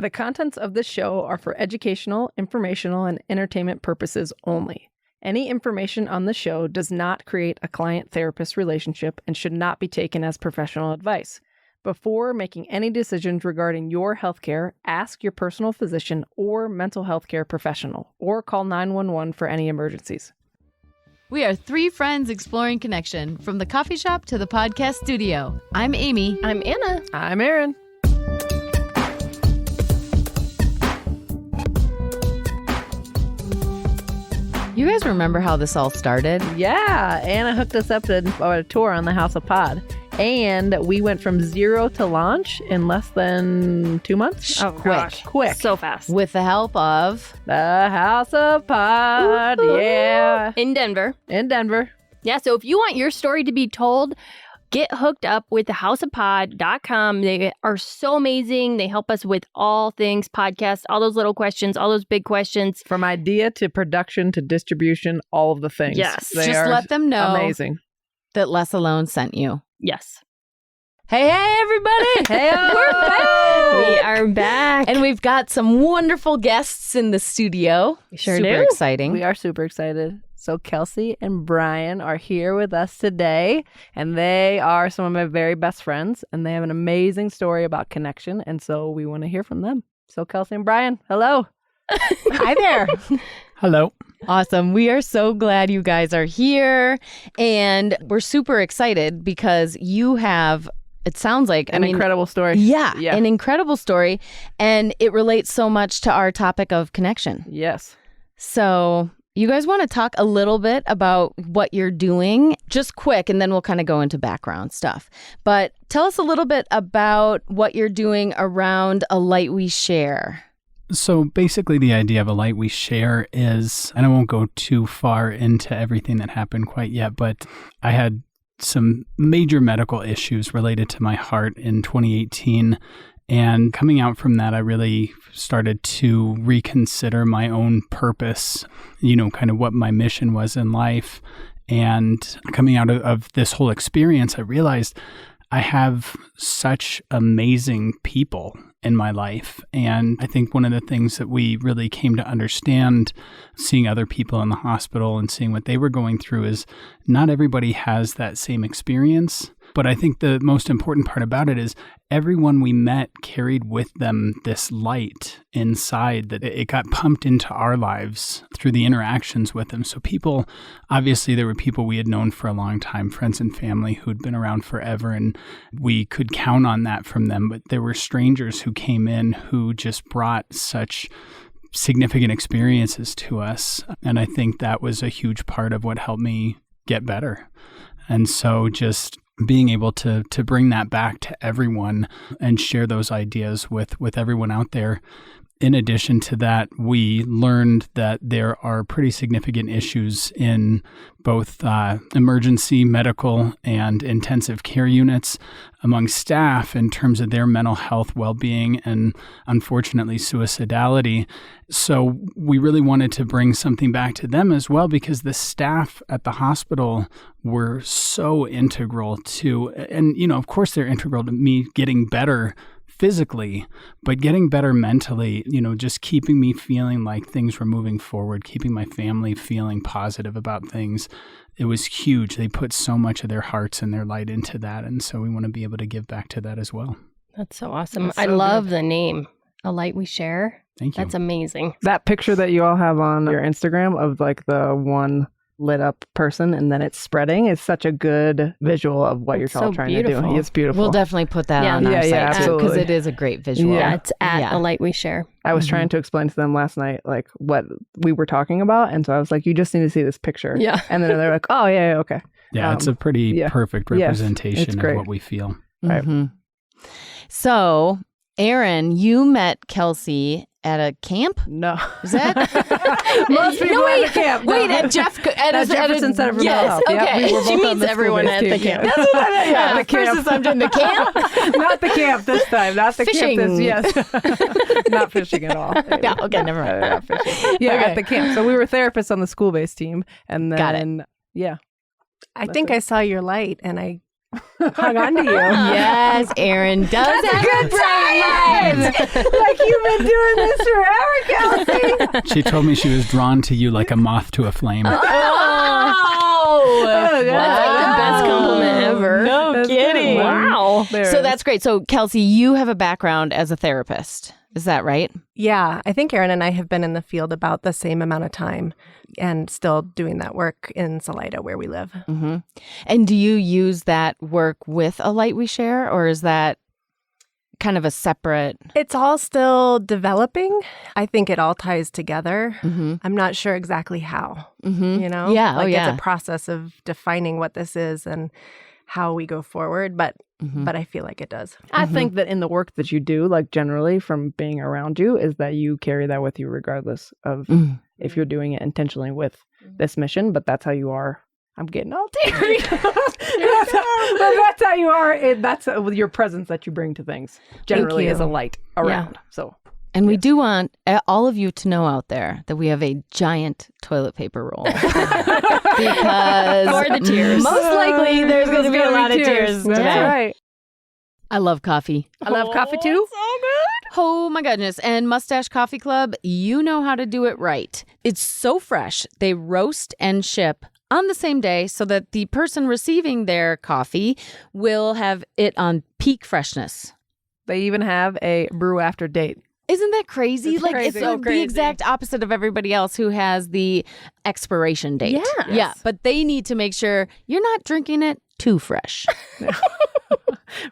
The contents of this show are for educational, informational, and entertainment purposes only. Any information on the show does not create a client-therapist relationship and should not be taken as professional advice. Before making any decisions regarding your healthcare, ask your personal physician or mental health care professional, or call 911 for any emergencies. We are three friends exploring connection, from the coffee shop to the podcast studio. I'm Amy. I'm Anna. I'm Erin. You guys remember how this all started? Yeah, Anna hooked us up to a tour on the House of Pod. And we went from 0 to launch in less than 2 months. Oh, gosh. Quick. So fast. With the help of The House of Pod. Ooh. Yeah. In Denver. Yeah, so if you want your story to be told, get hooked up with thehouseofpod.com. They are so amazing. They help us with all things podcast, all those little questions, all those big questions. From idea to production to distribution, all of the things. Yes. They just are let them know amazing. that Less Alone sent you. Yes. Hey, everybody. Hey, We're back. We are back. And we've got some wonderful guests in the studio. Sure Super do. exciting. We are super excited. So Kelsey and Brian are here with us today, and they are some of my very best friends, and they have an amazing story about connection, and so we want to hear from them. So Kelsey and Brian, hello. Hi there. Hello. Awesome. We are so glad you guys are here, and we're super excited because you have, it sounds like, An incredible story. Yeah, an incredible story, and it relates so much to our topic of connection. Yes. So you guys want to talk a little bit about what you're doing? Just quick, and then we'll kind of go into background stuff. But tell us a little bit about what you're doing around A Light We Share. So basically the idea of A Light We Share is, and I won't go too far into everything that happened quite yet, but I had some major medical issues related to my heart in 2018. And coming out from that, I really started to reconsider my own purpose, kind of what my mission was in life. And coming out of this whole experience, I realized I have such amazing people in my life. And I think one of the things that we really came to understand, seeing other people in the hospital and seeing what they were going through, is not everybody has that same experience. But I think the most important part about it is everyone we met carried with them this light inside that it got pumped into our lives through the interactions with them. So people, obviously there were people we had known for a long time, friends and family who'd been around forever, and we could count on that from them. But there were strangers who came in who just brought such significant experiences to us. And I think that was a huge part of what helped me get better. And so just being able to bring that back to everyone and share those ideas with everyone out there. In addition to that, we learned that there are pretty significant issues in both emergency medical and intensive care units among staff in terms of their mental health well-being and, unfortunately, suicidality. So we really wanted to bring something back to them as well, because the staff at the hospital were so integral to, and, of course, they're integral to me getting better physically, but getting better mentally, just keeping me feeling like things were moving forward, keeping my family feeling positive about things. It was huge. They put so much of their hearts and their light into that. And so we want to be able to give back to that as well. That's so awesome. That's so I love good. the name, A Light We Share. Thank you. That's amazing. That picture that you all have on your Instagram of like the one lit up person and then it's spreading is such a good visual of what It's you're all so trying beautiful. to do. It's beautiful. We'll definitely put that Yeah. on our Yeah, site yeah, too, absolutely. because it is a great visual. Yeah, it's at Yeah. A Light We Share. I was trying to explain to them last night like what we were talking about, and so I was like, you just need to see this picture. Yeah. And then they're like, oh yeah, okay. Yeah, it's a pretty perfect Yes, representation it's of great. what we feel. Right. Mhm. So, Erin, you met Kelsey at a camp? No. Is that? Most people at the camp. Wait, at Jefferson Center for Mental yes, Health. Yeah, okay. we were She both on meets the everyone school-based at the team. camp. That's what I Yeah, at the camp. first assumption, the camp? Not the camp this time. Not the Fishing. camp. Yes. Not fishing at all. Yeah, okay, never mind. Not fishing. Yeah, Okay. at the camp. So we were therapists on the school-based team, and then Got it. yeah. I That's think it. I saw your light and I hung on to you. Yes, Erin does have a bright mind. Like you've been doing this forever, Kelsey. She told me she was drawn to you like a moth to a flame. That's like the best compliment ever. No That's kidding. good. Wow. There So it is. that's great. So, Kelsey, you have a background as a therapist. Is that right? Yeah, I think Erin and I have been in the field about the same amount of time and still doing that work in Salida where we live. Mm-hmm. And do you use that work with A Light We Share, or is that kind of a separate? It's all still developing. I think it all ties together. Mm-hmm. I'm not sure exactly how, Mm-hmm. you know? Yeah, Like yeah. it's a process of defining what this is and how we go forward, but Mm-hmm. I feel like it does. I think that in the work that you do, like generally from being around you, is that you carry that with you regardless of Mm. if you're doing it intentionally with this mission, but that's how you are. I'm getting all teary. That's how you are. That's with your presence that you bring to things. Generally, you. as a light around. So And we do want all of you to know out there that we have a giant toilet paper roll. Because For the tears. most likely there's going to be a lot of tears That's today. right. I love coffee. I love coffee too. Oh my goodness. And Mustache Coffee Club, you know how to do it right. It's so fresh. They roast and ship on the same day so that the person receiving their coffee will have it on peak freshness. They even have a brew after date. Isn't that crazy? It's Like crazy. it's So the crazy. exact opposite of everybody else who has the expiration date. Yeah. Yeah, but they need to make sure you're not drinking it too fresh.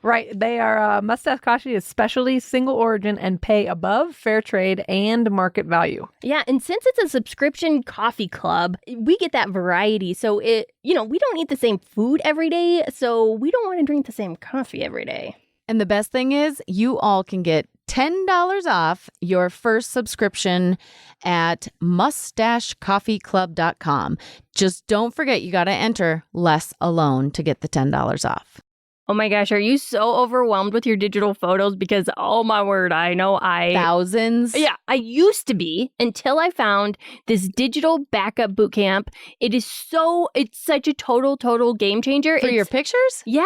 Right. They are Mustache Coffee is specialty, single origin, and pay above fair trade and market value. Yeah, and since it's a subscription coffee club, we get that variety. So we don't eat the same food every day, so we don't want to drink the same coffee every day. And the best thing is you all can get $10 off your first subscription at mustachecoffeeclub.com. Just don't forget, you got to enter less alone to get the $10 off. Oh my gosh, are you so overwhelmed with your digital photos? Because, oh my word, I know Thousands. Yeah, I used to be until I found this digital backup boot camp. It's such a total game changer. For your pictures? Yeah.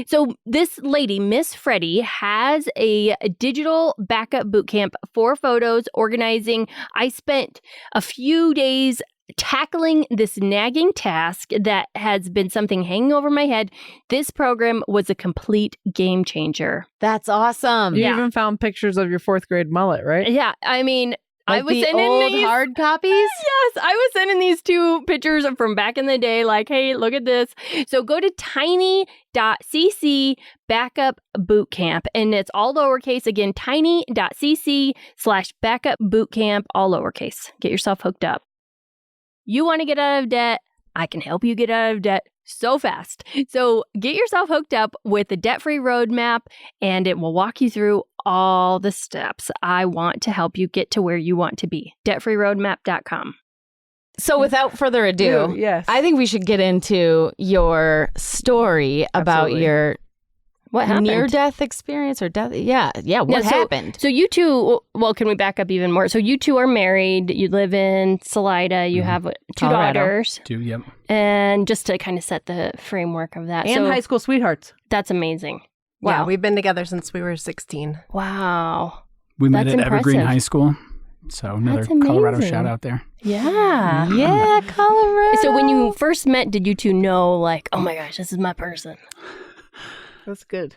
So this lady, Miss Freddie, has a digital backup boot camp for photos, organizing. I spent a few days tackling this nagging task that has been something hanging over my head. This program was a complete game changer. That's awesome. You Yeah. even found pictures of your 4th grade mullet, right? Yeah, I mean, I Like was the sending old these hard copies? Yes, I was sending these 2 pictures from back in the day, like, hey, look at this. So go to tiny.cc backup boot camp, and it's all lowercase. Again, tiny.cc/backup boot camp, all lowercase. Get yourself hooked up. You want to get out of debt? I can help you get out of debt so fast. So get yourself hooked up with the debt-free roadmap, and it will walk you through all the steps. I want to help you get to where you want to be. Debtfreeroadmap.com. So without further ado, Yes. I think we should get into your story about Absolutely. your What happened? near-death experience or death. Yeah. What so- happened? So you two, well, can we back up even more? So you two are married. You live in Salida. You have 2 Colorado. daughters. Yep. And just to kind of set the framework of that. and so high school sweethearts. that's amazing. Yeah, Wow. we've been together since we were 16. Wow. We met That's at Evergreen impressive. High School. So another That's Colorado amazing. shout out there. Yeah. Yeah, Colorado. So when you first met, did you two know, like, oh my gosh, this is my person? That's good.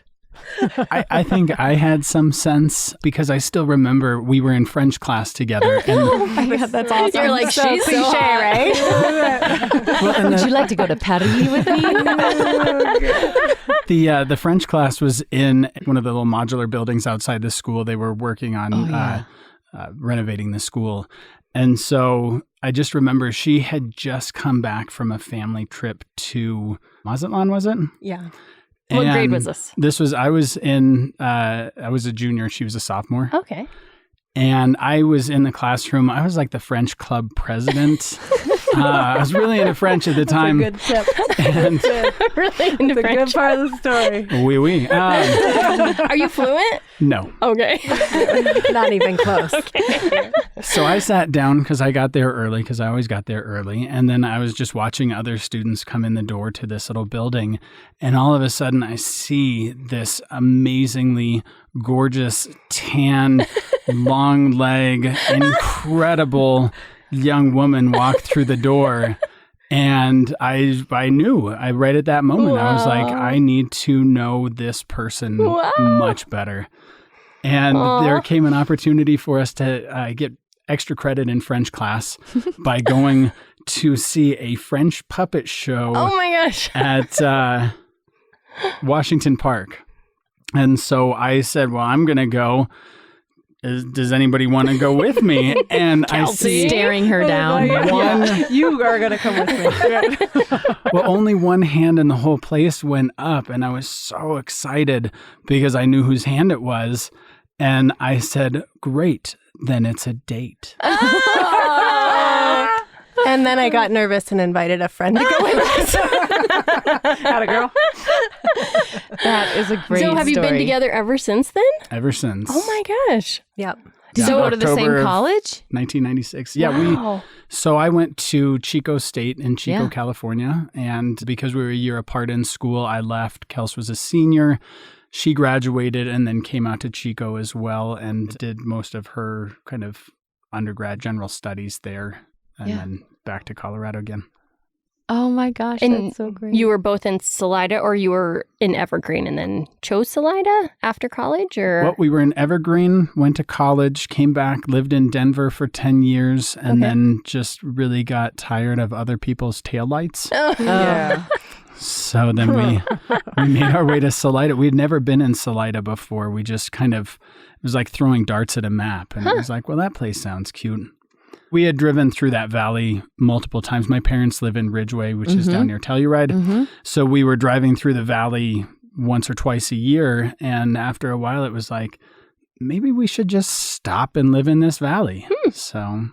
I think I had some sense because I still remember we were in French class together. And oh my God, that's awesome. You're like, So she's so cliche, hot. right? well, and Would you like to go to Paris with me? the French class was in one of the little modular buildings outside the school. They were working on renovating the school. And so I just remember she had just come back from a family trip to Mazatlan, was it? Yeah. What grade And was this? I was a junior. She was a sophomore. Okay. And I was in the classroom. I was like the French club president. I was really into French at the time. That's a good tip. And Really into It's a French. good part of the story. oui, oui. Are you fluent? No. Okay. Not even close. So I sat down because I got there early, because I always got there early. And then I was just watching other students come in the door to this little building. And all of a sudden I see this amazingly gorgeous, tan, long leg, incredible young woman walk through the door. And I knew right at that moment, I was like, I need to know this person much better. And there came an opportunity for us to get extra credit in French class by going to see a French puppet show Oh my gosh. at Washington Park. And so I said, well, I'm going to go. Does anybody want to go with me? And I see Staring her down. You are going to come with me. well, only one hand in the whole place went up, and I was so excited because I knew whose hand it was. And I said, great, then it's a date. And then I got nervous and invited a friend to go with us. Had a girl. That is a great So have you been story. together ever since then? Ever since. Oh my gosh. Yep. Did you go to the same October of college? 1996. Yeah, Wow. So I went to Chico State in Chico, Yeah. California. And because we were a year apart in school, I left. Kels was a senior. She graduated and then came out to Chico as well and did most of her kind of undergrad general studies there. And then back to Colorado again. Oh my gosh, And that's so great. You were both in Salida, or you were in Evergreen and then chose Salida after college, or? Well, we were in Evergreen, went to college, came back, lived in Denver for 10 years, and then just really got tired of other people's taillights. Yeah. So then we made our way to Salida. We'd never been in Salida before. We just kind of, it was like throwing darts at a map. And it was like, well, that place sounds cute. We had driven through that valley multiple times. My parents live in Ridgeway, which is down near Telluride. So we were driving through the valley once or twice a year. And after a while, it was like, maybe we should just stop and live in this valley. So,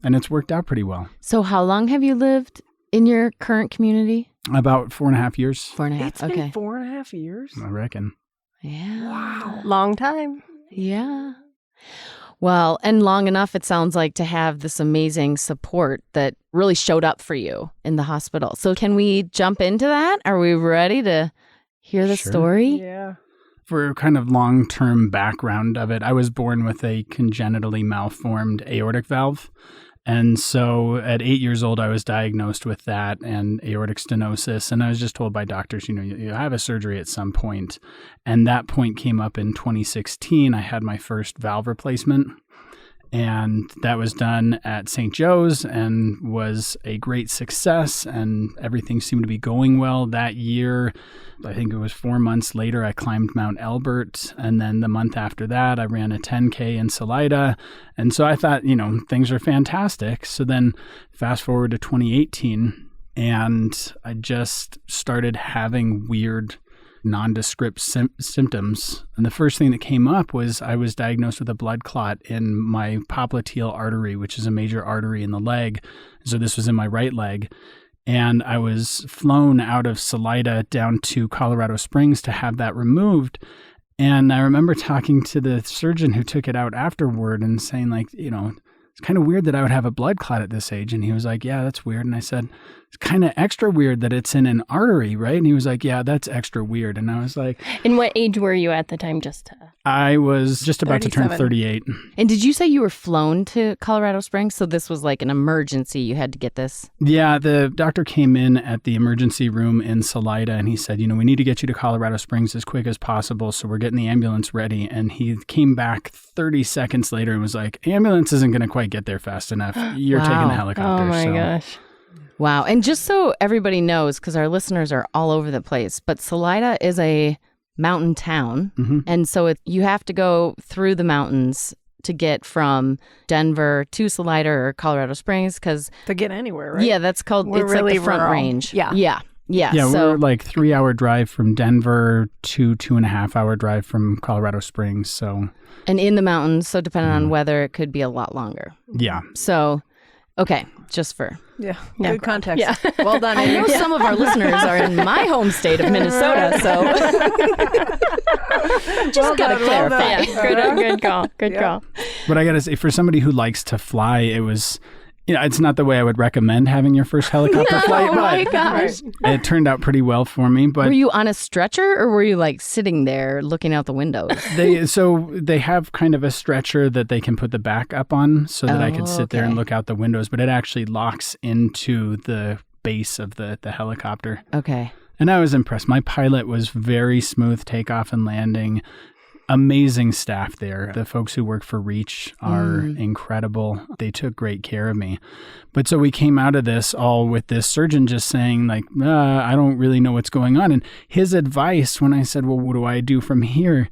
and it's worked out pretty well. So how long have you lived in your current community? About 4.5 years, 4.5. It's Okay. been 4.5 years. I reckon. Yeah. Wow. Long time. Yeah. Well, and long enough, it sounds like, to have this amazing support that really showed up for you in the hospital. So can we jump into that? Are we ready to hear the Sure. story? Yeah. For kind of long-term background of it, I was born with a congenitally malformed aortic valve. And so at 8 years old, I was diagnosed with that and aortic stenosis. And I was just told by doctors, you have a surgery at some point. And that point came up in 2016. I had my first valve replacement. And that was done at St. Joe's and was a great success. And everything seemed to be going well that year. I think it was 4 months later, I climbed Mount Elbert. And then the month after that, I ran a 10K in Salida. And so I thought, things are fantastic. So then fast forward to 2018, and I just started having weird nondescript symptoms. And the first thing that came up was I was diagnosed with a blood clot in my popliteal artery, which is a major artery in the leg. So this was in my right leg. And I was flown out of Salida down to Colorado Springs to have that removed. And I remember talking to the surgeon who took it out afterward and saying, it's kind of weird that I would have a blood clot at this age. And he was like, yeah, that's weird. And I said, it's kind of extra weird that it's in an artery, right? And he was like, yeah, that's extra weird. And I was like, And what age were you at the time? I was just about to turn 38. And did you say you were flown to Colorado Springs? So this was like an emergency. You had to get this? Yeah, the doctor came in at the emergency room in Salida and he said, we need to get you to Colorado Springs as quick as possible. So we're getting the ambulance ready. And he came back 30 seconds later and was like, ambulance isn't going to quite get there fast enough. You're taking the helicopter. Oh my So- gosh. Wow. And just so everybody knows, because our listeners are all over the place, but Salida is a mountain town. Mhm. And so you have to go through the mountains to get from Denver to Salida or Colorado Springs because, To get anywhere, right? yeah, that's called, We're it's really like the Front rural. Range. Yeah. Yeah. Yeah. Yeah, So we're like 3-hour drive from Denver to 2.5-hour drive from Colorado Springs. So and in the mountains. So depending on weather, it could be a lot longer. yeah, So Okay, just for... Yeah, Yeah. good context. Yeah. Well done, I know Amy. some of our listeners are in my home state of Minnesota, so just gotta clarify. Good call. Good call. But I got to say, for somebody who likes to fly, it was, it's not the way I would recommend having your first helicopter flight, Oh my but gosh. it turned out pretty well for me. But Were you on a stretcher or were you like sitting there looking out the windows? they have kind of a stretcher that they can put the back up on so that I could sit there and okay. look out the windows, but it actually locks into the base of the helicopter. Okay. And I was impressed. My pilot was very smooth takeoff and landing. Amazing staff there. The folks who work for Reach are incredible. They took great care of me. But so we came out of this all with this surgeon just saying like, I don't really know what's going on. And his advice when I said, well, what do I do from here,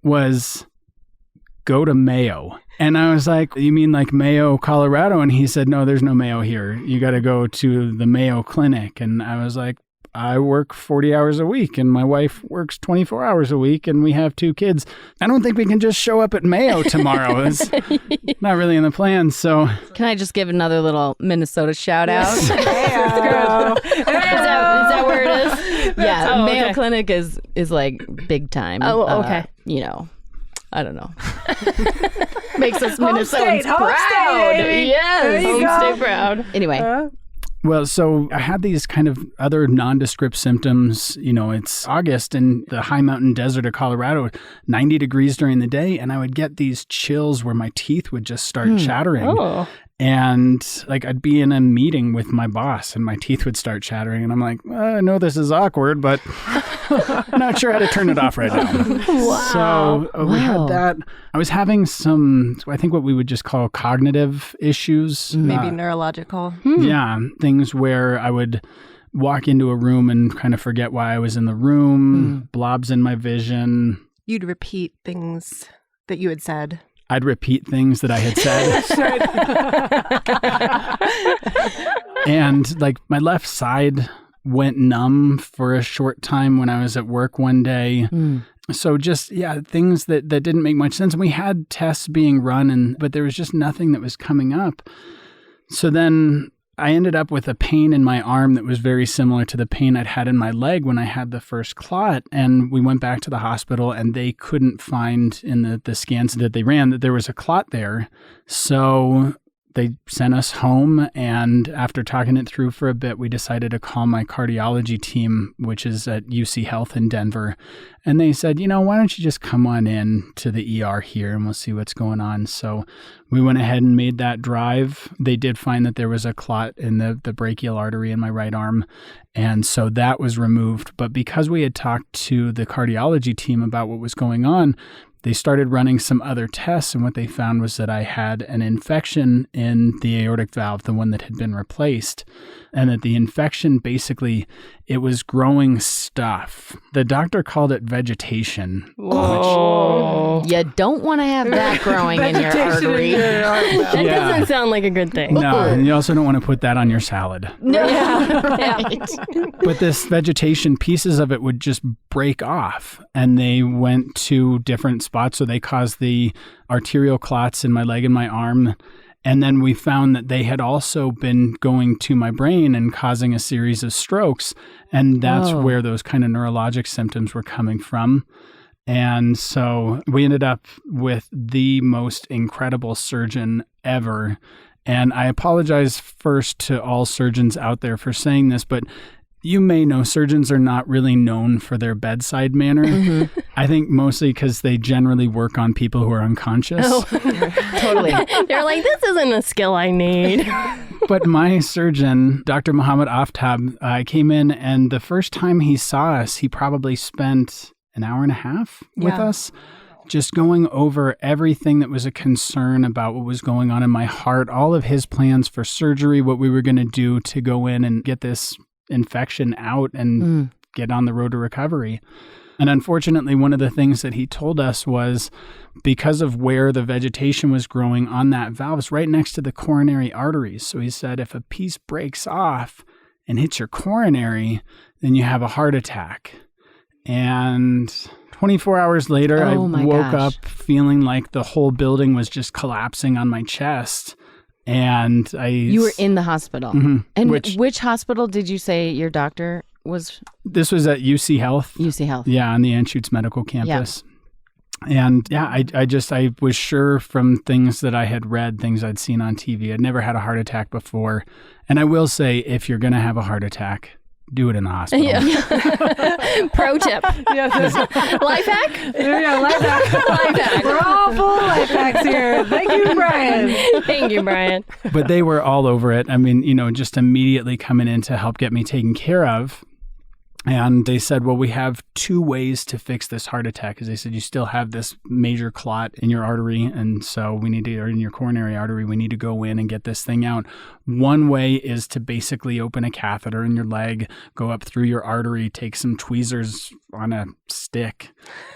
was go to Mayo. And I was like, you mean like Mayo, Colorado? And he said, no, there's no Mayo here. You got to go to the Mayo Clinic. And I was like, I work 40 hours a week and my wife works 24 hours a week and we have 2 kids. I don't think we can just show up at Mayo tomorrow. It's not really in the plans. So Can I just give another little Minnesota shout out? Is that where it is? Yeah, Oh, Mayo okay. Clinic is like big time. Oh, okay. I don't know. Makes us Home Minnesotans state, proud. Amy. Yes. There you Home go. stay proud. Anyway, Well, so I had these kind of other nondescript symptoms. It's August in the high mountain desert of Colorado, 90 degrees during the day, and I would get these chills where my teeth would just start chattering. Oh. And like I'd be in a meeting with my boss and my teeth would start chattering. And I'm like, I know this is awkward, but I'm not sure how to turn it off right now. So we Wow. had that. I was having some, I think what we would just call cognitive issues. Maybe neurological. Yeah, things where I would walk into a room and kind of forget why I was in the room, blobs in my vision. You'd repeat things that you had said. I'd repeat things that I had said. And like my left side went numb for a short time when I was at work one day. So just, things that didn't make much sense. And we had tests being run, but there was just nothing that was coming up. So then I ended up with a pain in my arm that was very similar to the pain I'd had in my leg when I had the first clot. And we went back to the hospital and they couldn't find in the scans that they ran that there was a clot there. So they sent us home, and after talking it through for a bit, we decided to call my cardiology team, which is at UC Health in Denver. And they said, why don't you just come on in to the ER here and we'll see what's going on. So we went ahead and made that drive. They did find that there was a clot in the brachial artery in my right arm. And so that was removed. But because we had talked to the cardiology team about what was going on, they started running some other tests, and what they found was that I had an infection in the aortic valve, the one that had been replaced, and that the infection basically, it was growing stuff. The doctor called it vegetation. Whoa. you don't want to have that growing in your artery. That doesn't sound like a good thing. No, and you also don't want to put that on your salad. No. Yeah. But this vegetation, pieces of it would just break off, and they went to different spots. So they caused the arterial clots in my leg and my arm. And then we found that they had also been going to my brain and causing a series of strokes. And that's Whoa. where those kind of neurologic symptoms were coming from. And so we ended up with the most incredible surgeon ever. And I apologize first to all surgeons out there for saying this, but you may know surgeons are not really known for their bedside manner. Mm-hmm. I think mostly because they generally work on people who are unconscious. Oh. Totally. They're like, this isn't a skill I need. But my surgeon, Dr. Mohammed Aftab, came in, and the first time he saw us, he probably spent an hour and a half with us, just going over everything that was a concern about what was going on in my heart, all of his plans for surgery, what we were going to do to go in and get this infection out and get on the road to recovery. And unfortunately, one of the things that he told us was because of where the vegetation was growing on that valve, it's right next to the coronary arteries. So he said, if a piece breaks off and hits your coronary, then you have a heart attack. And 24 hours later, I woke up feeling like the whole building was just collapsing on my chest. And You were in the hospital. Mhm. And which hospital did you say your doctor was? This was at UC Health. UC Health. Yeah, on the Anschutz Medical Campus. And yeah, I was sure from things that I had read, things I'd seen on TV. I'd never had a heart attack before. And I will say, if you're going to have a heart attack, do it in the hospital. Yeah. Pro tip. Life hack? Yeah, life hack. Life hack. We're all full of life hacks here. Thank you, Brian. Thank you, Brian. But they were all over it. I mean, just immediately coming in to help get me taken care of. And they said, well, we have 2 ways to fix this heart attack. Because they said, you still have this major clot in your artery. And so or in your coronary artery, we need to go in and get this thing out. One way is to basically open a catheter in your leg, go up through your artery, take some tweezers on a stick.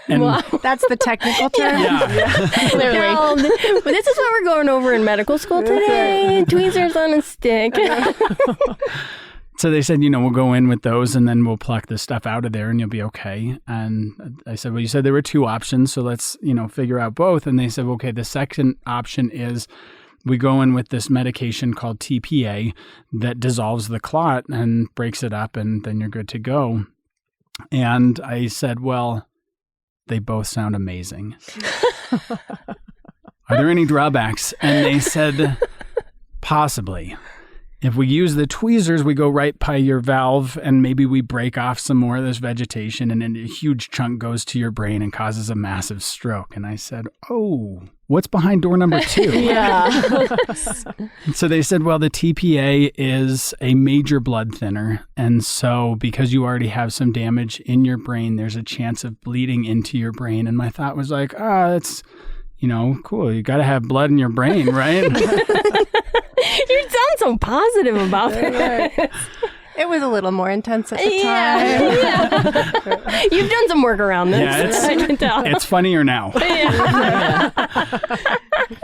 And That's the technical term. yeah. Clearly. Well, this is what we're going over in medical school today. Tweezers on a stick. So they said, we'll go in with those and then we'll pluck the stuff out of there and you'll be okay. And I said, well, you said there were 2 options. So let's, figure out both. And they said, okay, the second option is we go in with this medication called TPA that dissolves the clot and breaks it up and then you're good to go. And I said, well, they both sound amazing. Are there any drawbacks? And they said, possibly. If we use the tweezers, we go right by your valve and maybe we break off some more of this vegetation and then a huge chunk goes to your brain and causes a massive stroke. And I said, oh, what's behind door number 2? Yeah. So they said, well, the TPA is a major blood thinner. And so because you already have some damage in your brain, there's a chance of bleeding into your brain. And my thought was like, that's, cool. You got to have blood in your brain, right? You sound so positive about it. It was a little more intense at the time. Yeah. You've done some work around this. Yeah, I can tell. it's funnier now. Yeah.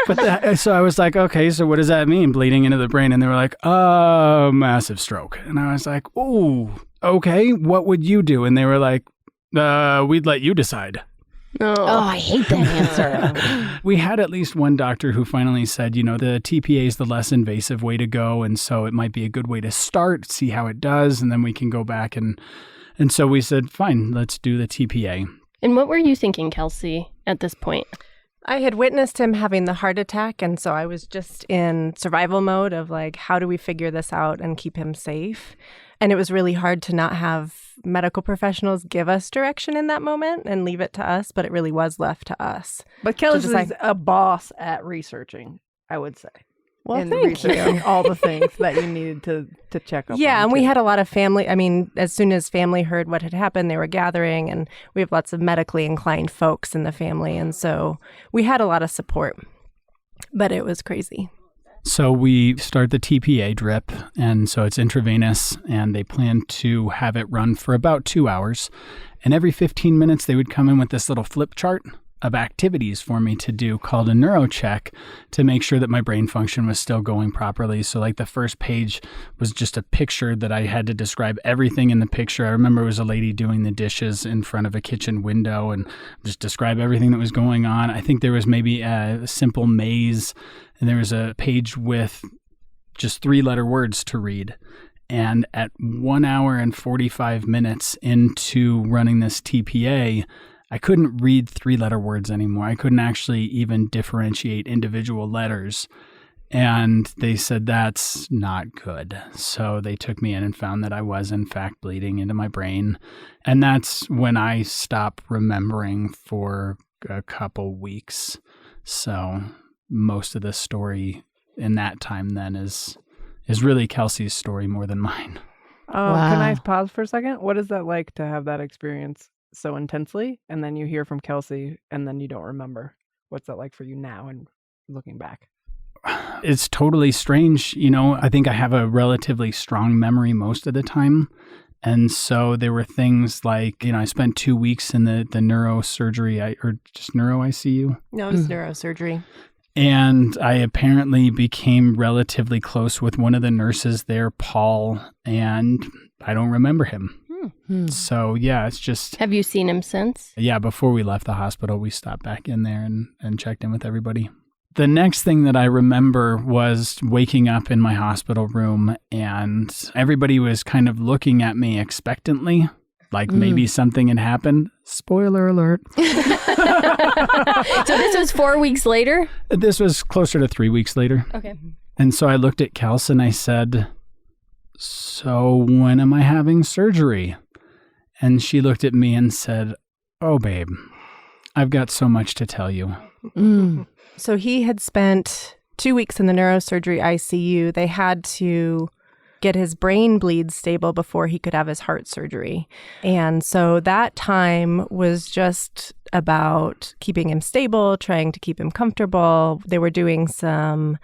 But so I was like, okay, so what does that mean, bleeding into the brain? And they were like, massive stroke. And I was like, oh, okay, what would you do? And they were like, we'd let you decide. Oh, I hate that answer. We had at least one doctor who finally said, the TPA is the less invasive way to go. And so it might be a good way to start, see how it does. And then we can go back. And so we said, fine, let's do the TPA. And what were you thinking, Kelsey, at this point? I had witnessed him having the heart attack, and so I was just in survival mode of like, how do we figure this out and keep him safe? And it was really hard to not have medical professionals give us direction in that moment and leave it to us, but it really was left to us. But Kelsey's just like- a boss at researching, I would say. Well, in thank you. researching all the things that you needed to check up on. Yeah, and we too. had a lot of family. I mean, as soon as family heard what had happened, they were gathering, and we have lots of medically inclined folks in the family. And so we had a lot of support, but it was crazy. So we start the TPA drip, and so it's intravenous, and they plan to have it run for about 2 hours. And every 15 minutes, they would come in with this little flip chart of activities for me to do called a neurocheck to make sure that my brain function was still going properly. So like the first page was just a picture that I had to describe everything in the picture. I remember it was a lady doing the dishes in front of a kitchen window and just describe everything that was going on. I think there was maybe a simple maze, and there was a page with just 3-letter words to read. And at 1 hour and 45 minutes into running this TPA, I couldn't read 3-letter words anymore. I couldn't actually even differentiate individual letters. And they said, that's not good. So they took me in and found that I was, in fact, bleeding into my brain. And that's when I stopped remembering for a couple weeks. So most of the story in that time then is really Kelsey's story more than mine. Can I pause for a second? What is that like to have that experience so intensely, and then you hear from Kelsey, and then you don't remember? What's that like for you now and looking back? It's totally strange. I think I have a relatively strong memory most of the time. And so there were things like, I spent 2 weeks in the neurosurgery or just neuro ICU. No, it was neurosurgery. And I apparently became relatively close with one of the nurses there, Paul, and I don't remember him. So, yeah, it's just... Have you seen him since? Yeah, before we left the hospital, we stopped back in there and checked in with everybody. The next thing that I remember was waking up in my hospital room and everybody was kind of looking at me expectantly, like maybe something had happened. Spoiler alert. So this was 4 weeks later? This was closer to 3 weeks later. Okay. And so I looked at Kelsey and I said, so when am I having surgery? And she looked at me and said, oh, babe, I've got so much to tell you. So he had spent 2 weeks in the neurosurgery ICU. They had to get his brain bleed stable before he could have his heart surgery. And so that time was just about keeping him stable, trying to keep him comfortable. They were doing some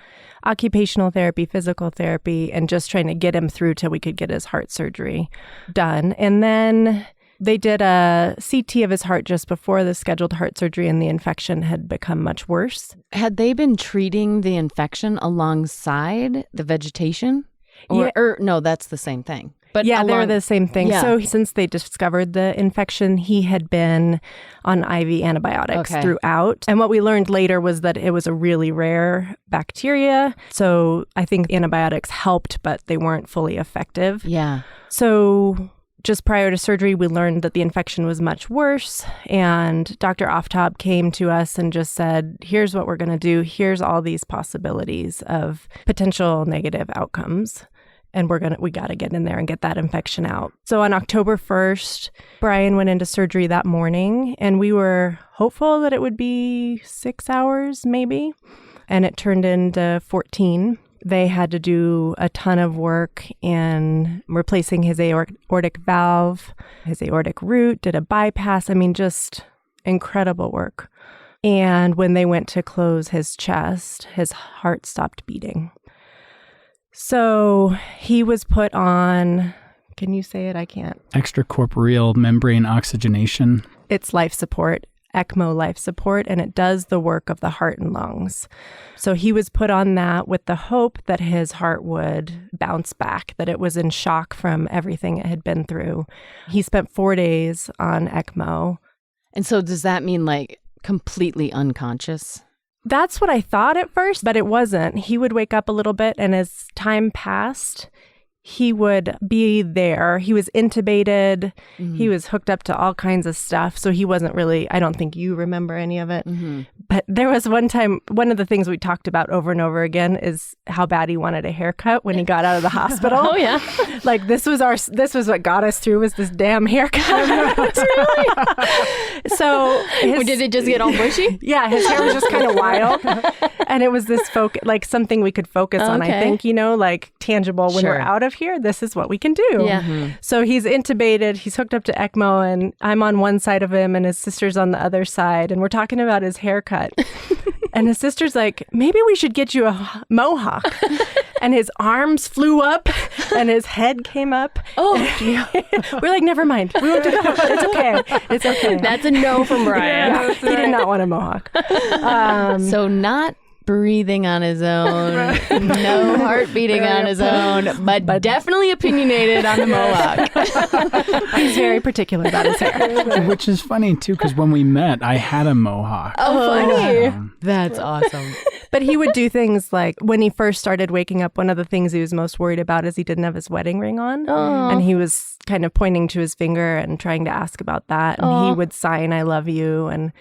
occupational therapy, physical therapy, and just trying to get him through till we could get his heart surgery done. And then they did a CT of his heart just before the scheduled heart surgery, and the infection had become much worse. Had they been treating the infection alongside the vegetation? Or no, that's the same thing. But yeah, they're the same thing. Yeah. So since they discovered the infection, he had been on IV antibiotics throughout. And what we learned later was that it was a really rare bacteria. So I think antibiotics helped, but they weren't fully effective. Yeah. So just prior to surgery, we learned that the infection was much worse. And Dr. Offtop came to us and just said, here's what we're going to do. Here's all these possibilities of potential negative outcomes. And we got to get in there and get that infection out. So on October 1st, Brian went into surgery that morning, and we were hopeful that it would be 6 hours maybe. And it turned into 14. They had to do a ton of work in replacing his aortic valve, his aortic root, did a bypass. I mean, just incredible work. And when they went to close his chest, his heart stopped beating. So he was put on, can you say it? I can't. Extracorporeal membrane oxygenation. It's life support. ECMO life support, and it does the work of the heart and lungs. So he was put on that with the hope that his heart would bounce back, that it was in shock from everything it had been through. He spent 4 days on ECMO. And so does that mean like completely unconscious? That's what I thought at first, but it wasn't. He would wake up a little bit, and as time passed, he would be there. He was intubated. Mm-hmm. He was hooked up to all kinds of stuff. So he wasn't really, I don't think you remember any of it. Mm-hmm. But there was one time, one of the things we talked about over and over again is how bad he wanted a haircut when he got out of the hospital. Oh, yeah. Like this was what got us through was this damn haircut. Really? So did it just get all bushy? Yeah, his hair was just kind of wild. And it was this like something we could focus on, I think, like tangible when we're out of here, this is what we can do. Yeah. Mm-hmm. So he's intubated, he's hooked up to ECMO, and I'm on one side of him and his sister's on the other side, and we're talking about his haircut. And his sister's like, maybe we should get you a mohawk. And his arms flew up and his head came up. Oh, we're like, never mind. We won't do that. It's okay. It's okay. That's a no from Brian. Yeah, he did not want a mohawk. So not breathing on his own, no heart beating on his own, but definitely opinionated on the mohawk. He's very particular about his hair. Which is funny, too, because when we met, I had a mohawk. Oh, funny. That's awesome. But he would do things like when he first started waking up, one of the things he was most worried about is he didn't have his wedding ring on. Aww. And he was kind of pointing to his finger and trying to ask about that. And he would sign, I love you. And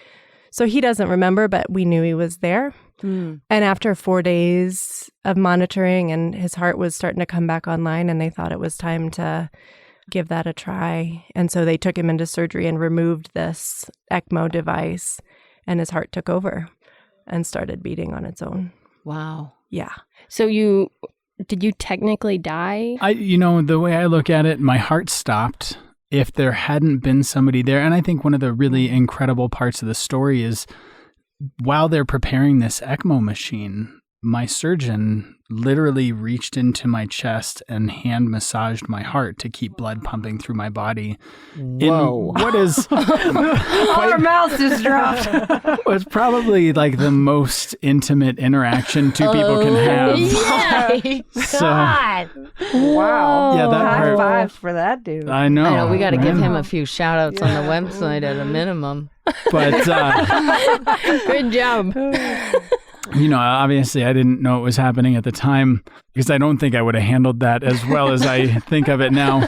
so he doesn't remember, but we knew he was there. And after 4 days of monitoring, and his heart was starting to come back online, and they thought it was time to give that a try. And so they took him into surgery and removed this ECMO device, and his heart took over and started beating on its own. Wow. Yeah. So did you technically die? The way I look at it, my heart stopped if there hadn't been somebody there. And I think one of the really incredible parts of the story is while they're preparing this ECMO machine, my surgeon literally reached into my chest and hand massaged my heart to keep blood pumping through my body. Whoa. In what is Our mouths just dropped. was probably like the most intimate interaction two people can have. Yeah. So, God. Wow. yeah, that High part. fives for that dude. I know. I know, we got to give right? him a few shout outs on the website at a minimum. But Good job. Obviously I didn't know it was happening at the time because I don't think I would have handled that as well as I think of it now.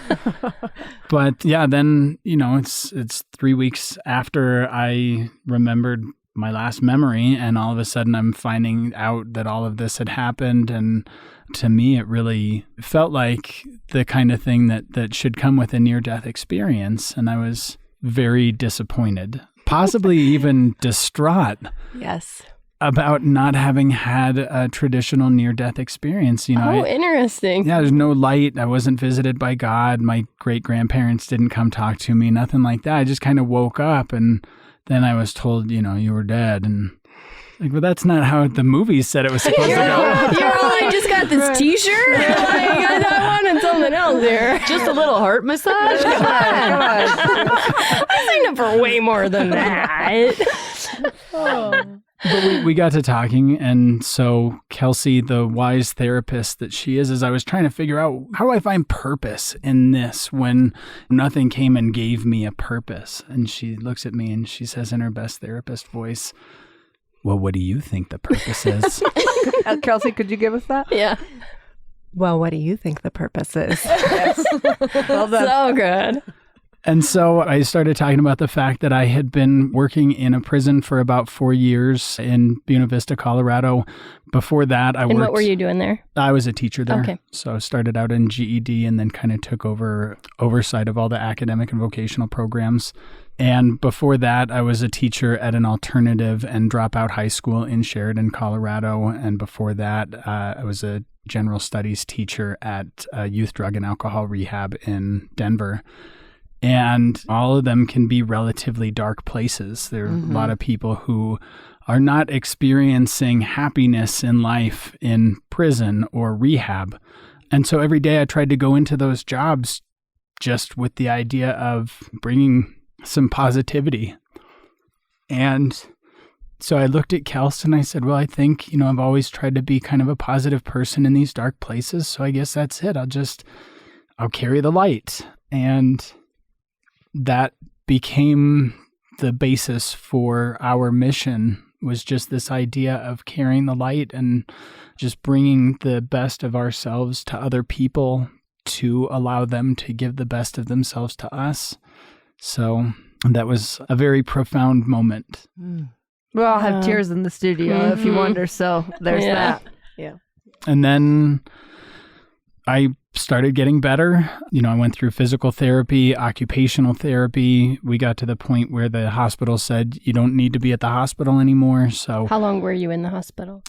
But yeah, then, it's 3 weeks after I remembered my last memory, and all of a sudden I'm finding out that all of this had happened. And to me, it really felt like the kind of thing that should come with a near-death experience. And I was very disappointed, possibly even distraught. Yes. About not having had a traditional near-death experience. Interesting. Yeah, there's no light. I wasn't visited by God. My great-grandparents didn't come talk to me, nothing like that. I just kind of woke up, and then I was told, you were dead. And well, that's not how the movies said it was supposed to go. I just got this T-shirt. I wanted something else here. Just a little heart massage? Come on. I signed up for way more than that. But we got to talking, and so Kelsey, the wise therapist that she is, I was trying to figure out, how do I find purpose in this when nothing came and gave me a purpose? And she looks at me and she says in her best therapist voice, well, what do you think the purpose is? Kelsey, could you give us that? Yeah. Well, what do you think the purpose is? Yes. Well done. So good. And so I started talking about the fact that I had been working in a prison for about 4 years in Buena Vista, Colorado. Before that, And what were you doing there? I was a teacher there. Okay. So I started out in GED and then kind of took over oversight of all the academic and vocational programs. And before that, I was a teacher at an alternative and dropout high school in Sheridan, Colorado. And before that, I was a general studies teacher at a youth drug and alcohol rehab in Denver. And all of them can be relatively dark places. There are a lot of people who are not experiencing happiness in life in prison or rehab. And so every day I tried to go into those jobs just with the idea of bringing some positivity. And so I looked at Kels and I said, well, I think, I've always tried to be kind of a positive person in these dark places. So I guess that's it. I'll carry the light. And that became the basis for our mission, was just this idea of carrying the light and just bringing the best of ourselves to other people to allow them to give the best of themselves to us. So that was a very profound moment. We all have tears in the studio, if you wonder. So there's that. Yeah. And then I started getting better. I went through physical therapy, occupational therapy. We got to the point where the hospital said, you don't need to be at the hospital anymore. So How long were you in the hospital?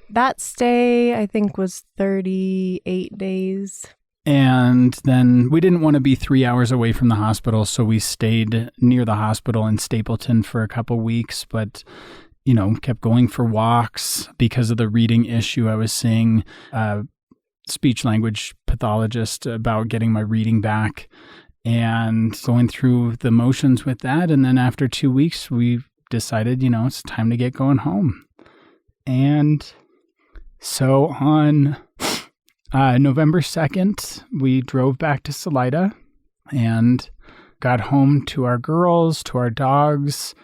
That stay, I think, was 38 days. And then we didn't want to be 3 hours away from the hospital, so we stayed near the hospital in Stapleton for a couple weeks, but, kept going for walks because of the reading issue. I was seeing a speech language pathologist about getting my reading back and going through the motions with that. And then after 2 weeks, we decided, it's time to get going home. And so on November 2nd, we drove back to Salida and got home to our girls, to our dogs,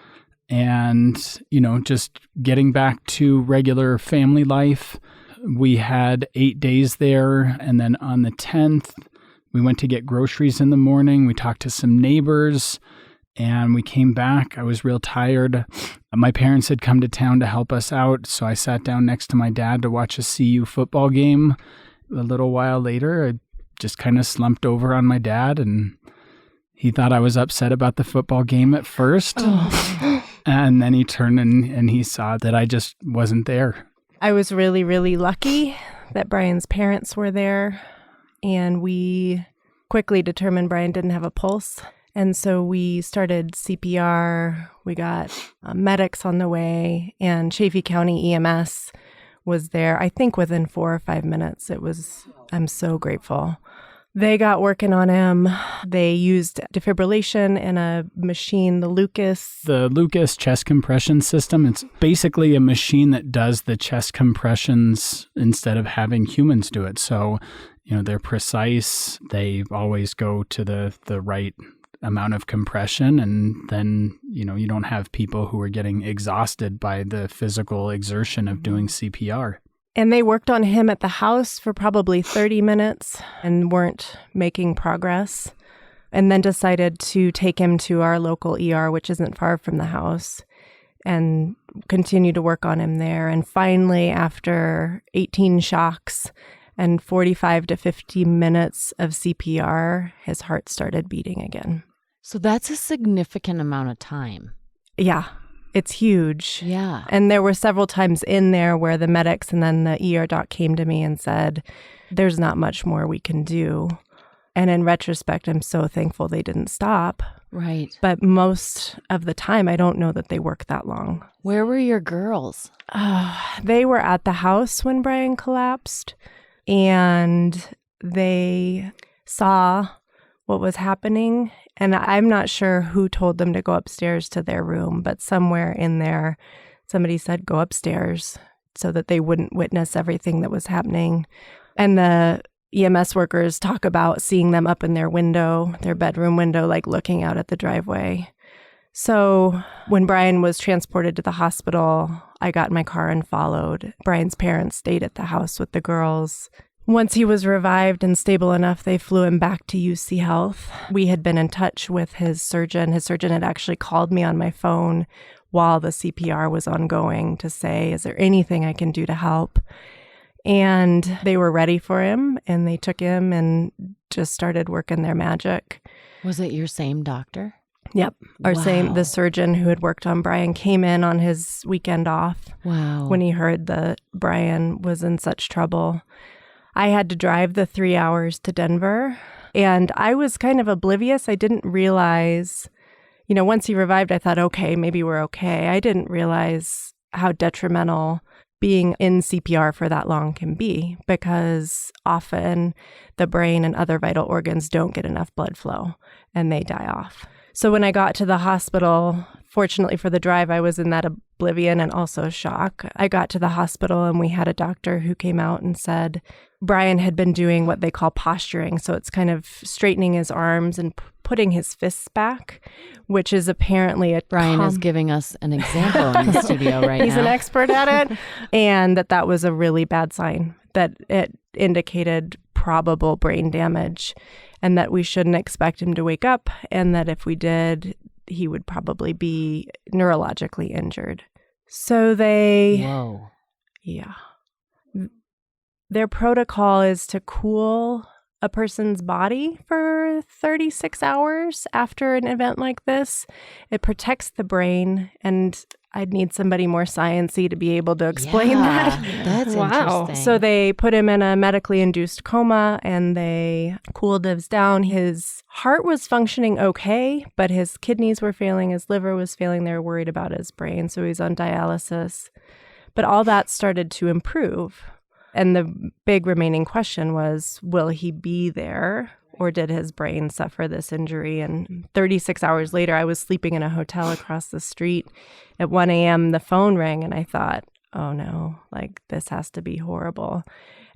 and, just getting back to regular family life. We had 8 days there, and then on the 10th, we went to get groceries in the morning. We talked to some neighbors, and we came back. I was real tired. My parents had come to town to help us out, so I sat down next to my dad to watch a CU football game. A little while later, I just kind of slumped over on my dad, and he thought I was upset about the football game at first. And then he turned and he saw that I just wasn't there. I was really, really lucky that Brian's parents were there, and we quickly determined Brian didn't have a pulse. And so we started CPR. We got medics on the way, and Chaffee County EMS was there, I think within 4 or 5 minutes. I'm so grateful. They got working on him. They used defibrillation in a machine, the Lucas. The Lucas chest compression system. It's basically a machine that does the chest compressions instead of having humans do it. So, they're precise. They always go to the right amount of compression, and then, you don't have people who are getting exhausted by the physical exertion of doing CPR. And they worked on him at the house for probably 30 minutes and weren't making progress, and then decided to take him to our local ER, which isn't far from the house, and continue to work on him there. And finally, after 18 shocks and 45 to 50 minutes of CPR, his heart started beating again. So that's a significant amount of time. Yeah, it's huge. Yeah. And there were several times in there where the medics and then the ER doc came to me and said, there's not much more we can do. And in retrospect, I'm so thankful they didn't stop. Right. But most of the time, I don't know that they worked that long. Where were your girls? They were at the house when Brian collapsed, and they saw what was happening. And I'm not sure who told them to go upstairs to their room, but somewhere in there, somebody said, go upstairs so that they wouldn't witness everything that was happening. And the EMS workers talk about seeing them up in their window, their bedroom window, like looking out at the driveway. So when Brian was transported to the hospital, I got in my car and followed. Brian's parents stayed at the house with the girls. Once he was revived and stable enough, they flew him back to UC Health. We had been in touch with his surgeon. His surgeon had actually called me on my phone while the CPR was ongoing to say, is there anything I can do to help? And they were ready for him, and they took him and just started working their magic. Was it your same doctor? Yep. The surgeon who had worked on Brian came in on his weekend off. Wow. When he heard that Brian was in such trouble. I had to drive the 3 hours to Denver, and I was kind of oblivious. I didn't realize, once he revived, I thought, okay, maybe we're okay. I didn't realize how detrimental being in CPR for that long can be, because often the brain and other vital organs don't get enough blood flow and they die off. So when I got to the hospital, fortunately for the drive, I was in that oblivion and also shock. I got to the hospital and we had a doctor who came out and said Brian had been doing what they call posturing. So it's kind of straightening his arms and putting his fists back, which is apparently Brian is giving us an example in the studio right He's now. an expert at it. And that was a really bad sign, that it indicated probable brain damage, and that we shouldn't expect him to wake up, and that if we did, he would probably be neurologically injured. So Whoa. Yeah. Their protocol is to cool a person's body for 36 hours after an event like this. It protects the brain, and I'd need somebody more sciencey to be able to explain that. That's interesting. So they put him in a medically induced coma and they cooled his down. His heart was functioning okay, but his kidneys were failing, his liver was failing. They were worried about his brain, so he's on dialysis. But all that started to improve. And the big remaining question was, will he be there, or did his brain suffer this injury? And 36 hours later, I was sleeping in a hotel across the street. At 1 a.m., the phone rang, and I thought, oh no, this has to be horrible.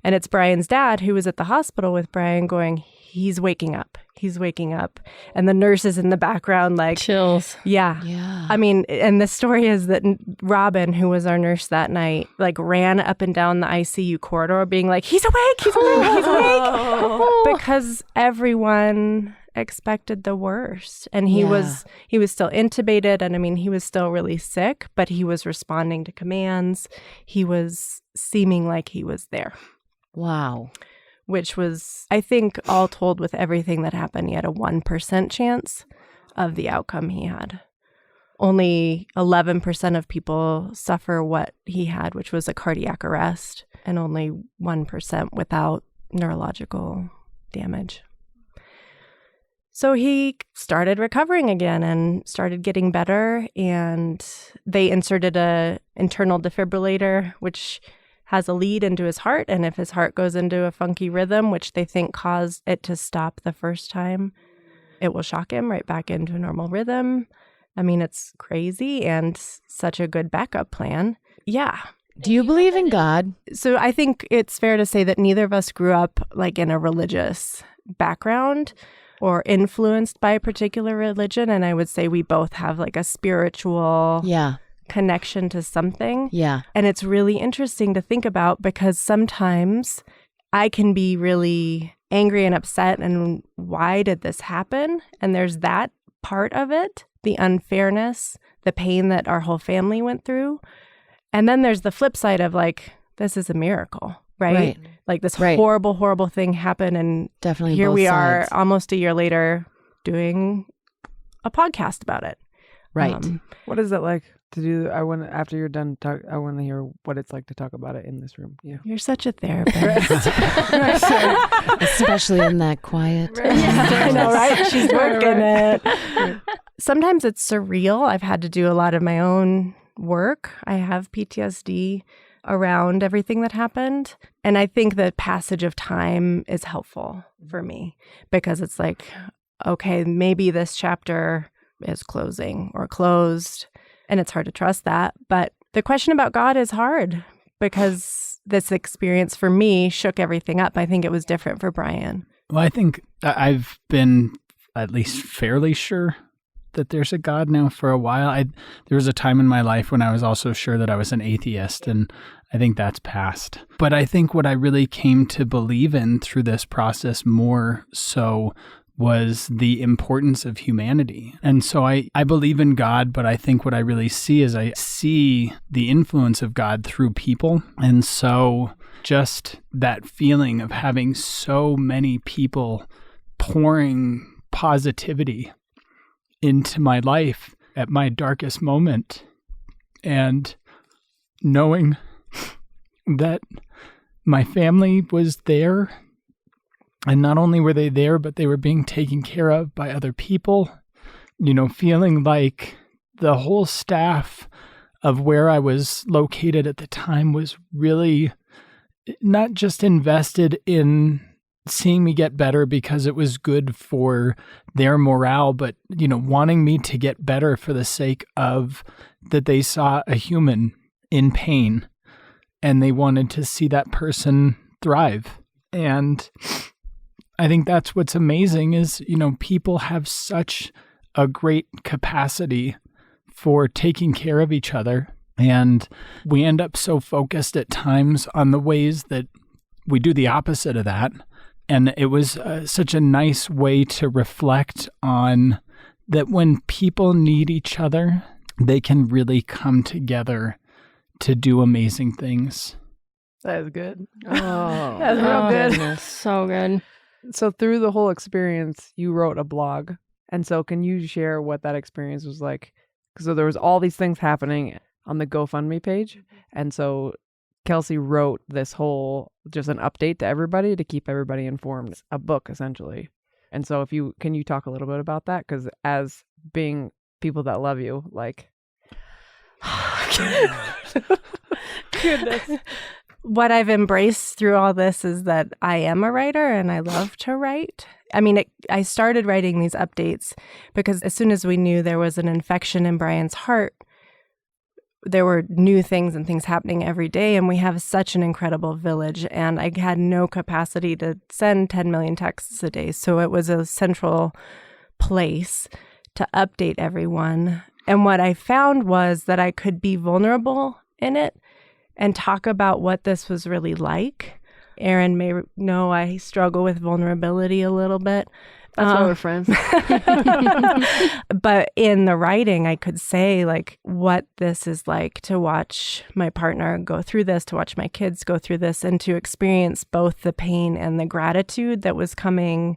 And it's Brian's dad, who was at the hospital with Brian, going, he's waking up. He's waking up. And the nurse is in the background chills. Yeah. I mean, and the story is that Robin, who was our nurse that night, ran up and down the ICU corridor being like, he's awake, he's awake, he's awake. Because everyone expected the worst. And he was still intubated. And I mean, he was still really sick, but he was responding to commands. He was seeming like he was there. Wow. Which was, I think, all told with everything that happened, he had a 1% chance of the outcome he had. Only 11% of people suffer what he had, which was a cardiac arrest, and only 1% without neurological damage. So he started recovering again and started getting better, and they inserted an internal defibrillator, which has a lead into his heart, and if his heart goes into a funky rhythm, which they think caused it to stop the first time, it will shock him right back into a normal rhythm. I mean, it's crazy and such a good backup plan. Yeah. Do you believe in God? So I think it's fair to say that neither of us grew up in a religious background or influenced by a particular religion. And I would say we both have like a spiritual connection to something. Yeah. And it's really interesting to think about because sometimes I can be really angry and upset. And why did this happen? And there's that part of it, the unfairness, the pain that our whole family went through. And then there's the flip side of like, this is a miracle, right? Like this horrible, horrible thing happened. And definitely here both we sides. are almost a year later doing a podcast about it. Right. What is it like to do? After you're done, I want to hear what it's like to talk about it in this room. Yeah. You're such a therapist. Especially in that quiet. I know, right? She's working it. Sometimes it's surreal. I've had to do a lot of my own work. I have PTSD around everything that happened. And I think the passage of time is helpful for me because it's like, okay, maybe this chapter is closing or closed. And it's hard to trust that. But the question about God is hard because this experience for me shook everything up. I think it was different for Brian. Well, I think I've been at least fairly sure that there's a God now for a while. There was a time in my life when I was also sure that I was an atheist, and I think that's past. But I think what I really came to believe in through this process more so was the importance of humanity. And so I believe in God, but I think what I really see is I see the influence of God through people. And so just that feeling of having so many people pouring positivity into my life at my darkest moment and knowing that my family was there. And not only were they there, but they were being taken care of by other people, feeling like the whole staff of where I was located at the time was really not just invested in seeing me get better because it was good for their morale, but, wanting me to get better for the sake of that they saw a human in pain and they wanted to see that person thrive. And I think that's what's amazing is, people have such a great capacity for taking care of each other. And we end up so focused at times on the ways that we do the opposite of that. And it was such a nice way to reflect on that when people need each other, they can really come together to do amazing things. That is good. Oh, that's real good. Goodness. So good. So through the whole experience, you wrote a blog. And so can you share what that experience was like? So there was all these things happening on the GoFundMe page. And so Kelsey wrote this whole, just an update to everybody to keep everybody informed, a book essentially. And so can you talk a little bit about that? Because as being people that love you, like. Goodness. What I've embraced through all this is that I am a writer and I love to write. I mean, I started writing these updates because as soon as we knew there was an infection in Brian's heart, there were new things and things happening every day. And we have such an incredible village. And I had no capacity to send 10 million texts a day. So it was a central place to update everyone. And what I found was that I could be vulnerable in it and talk about what this was really like. Aaron may know I struggle with vulnerability a little bit. That's why we're friends. But in the writing, I could say like what this is like to watch my partner go through this, to watch my kids go through this, and to experience both the pain and the gratitude that was coming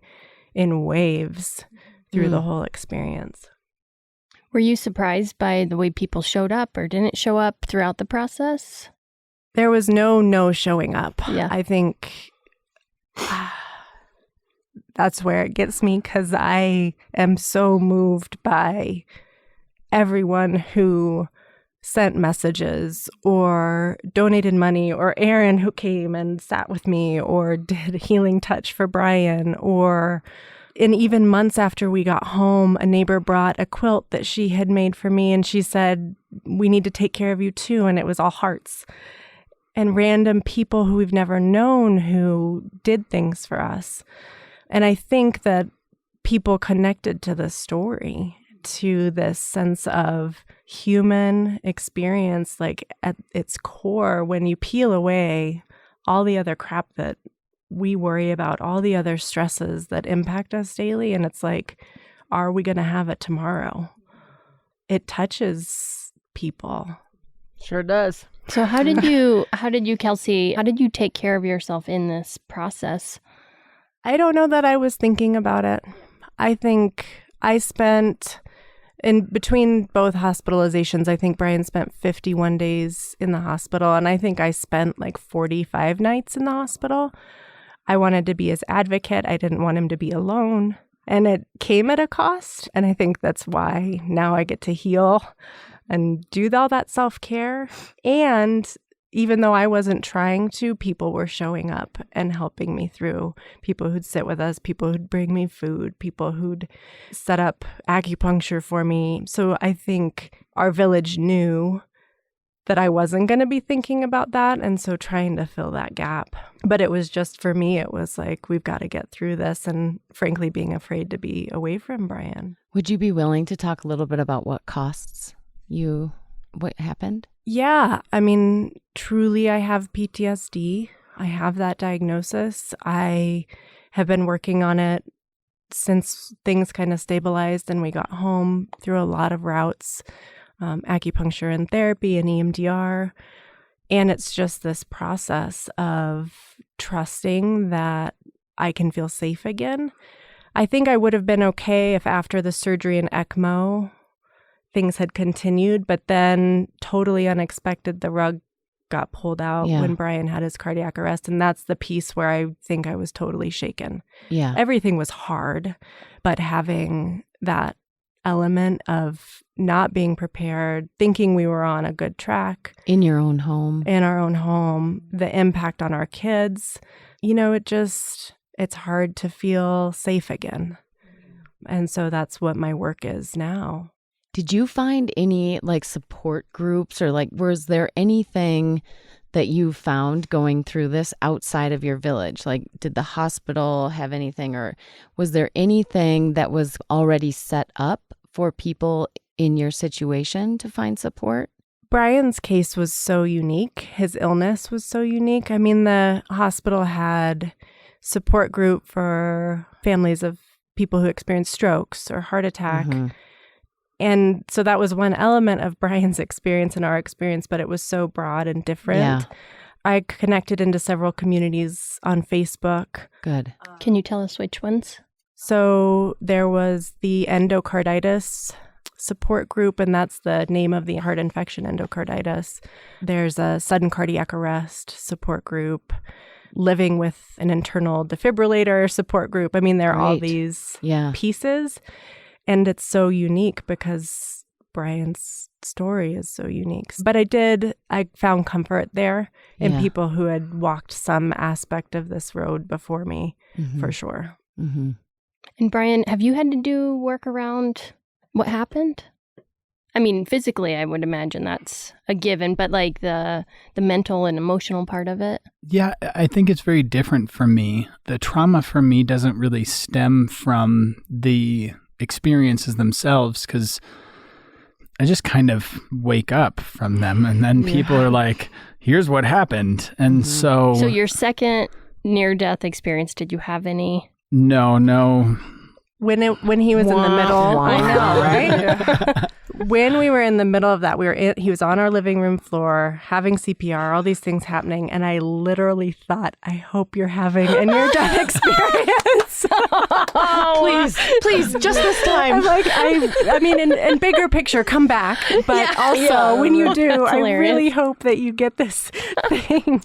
in waves through the whole experience. Were you surprised by the way people showed up or didn't show up throughout the process? There was no showing up. Yeah. I think that's where it gets me because I am so moved by everyone who sent messages or donated money, or Aaron who came and sat with me or did a healing touch for Brian, and even months after we got home, a neighbor brought a quilt that she had made for me and she said, "We need to take care of you too." And it was all hearts. And random people who we've never known who did things for us. And I think that people connected to the story, to this sense of human experience, like at its core, when you peel away all the other crap that we worry about, all the other stresses that impact us daily. And it's like, are we going to have it tomorrow? It touches people. Sure does. So how did you, Kelsey, how did you take care of yourself in this process? I don't know that I was thinking about it. I think I spent, in between both hospitalizations, I think Brian spent 51 days in the hospital, and I think I spent like 45 nights in the hospital. I wanted to be his advocate. I didn't want him to be alone. And it came at a cost. And I think that's why now I get to heal and do all that self-care. And even though I wasn't trying to, people were showing up and helping me through. People who'd sit with us, people who'd bring me food, people who'd set up acupuncture for me. So I think our village knew that I wasn't going to be thinking about that. And so trying to fill that gap. But it was just, for me, it was like, we've got to get through this. And frankly, being afraid to be away from Brian. Would you be willing to talk a little bit about what happened? Yeah. I mean, truly, I have PTSD. I have that diagnosis. I have been working on it since things kind of stabilized and we got home, through a lot of routes. Acupuncture and therapy and EMDR. And it's just this process of trusting that I can feel safe again. I think I would have been okay if after the surgery and ECMO, things had continued, but then totally unexpected, the rug got pulled out when Brian had his cardiac arrest. And that's the piece where I think I was totally shaken. Yeah. Everything was hard, but having that element of not being prepared, thinking we were on a good track. In your own home. In our own home, the impact on our kids. You know, it's hard to feel safe again. And so that's what my work is now. Did you find any like support groups, or like, was there anything that you found going through this outside of your village? Like, did the hospital have anything, or was there anything that was already set up for people in your situation to find support? Brian's case was so unique. His illness was so unique. I mean, the hospital had support group for families of people who experienced strokes or heart attack. Mm-hmm. And so that was one element of Brian's experience and our experience, but it was so broad and different. Yeah. I connected into several communities on Facebook. Good. Can you tell us which ones? So there was the endocarditis support group, and that's the name of the heart infection, endocarditis. There's a sudden cardiac arrest support group, living with an internal defibrillator support group. I mean, there are all these pieces. And it's so unique because Brian's story is so unique. But I found comfort there in people who had walked some aspect of this road before me, for sure. Mm-hmm. And Brian, have you had to do work around what happened? I mean, physically, I would imagine that's a given, but like the mental and emotional part of it? Yeah, I think it's very different for me. The trauma for me doesn't really stem from the experiences themselves, because I just kind of wake up from them, and then people are like, here's what happened. And so your second near-death experience, did you have any? No. When he was in the middle, I know, right? When we were in the middle of that, he was on our living room floor having CPR, all these things happening, and I literally thought, I hope you're having a near-death experience. Please, just this time. I'm like, I mean, in bigger picture, come back, but also when you do, I really hope that you get this thing.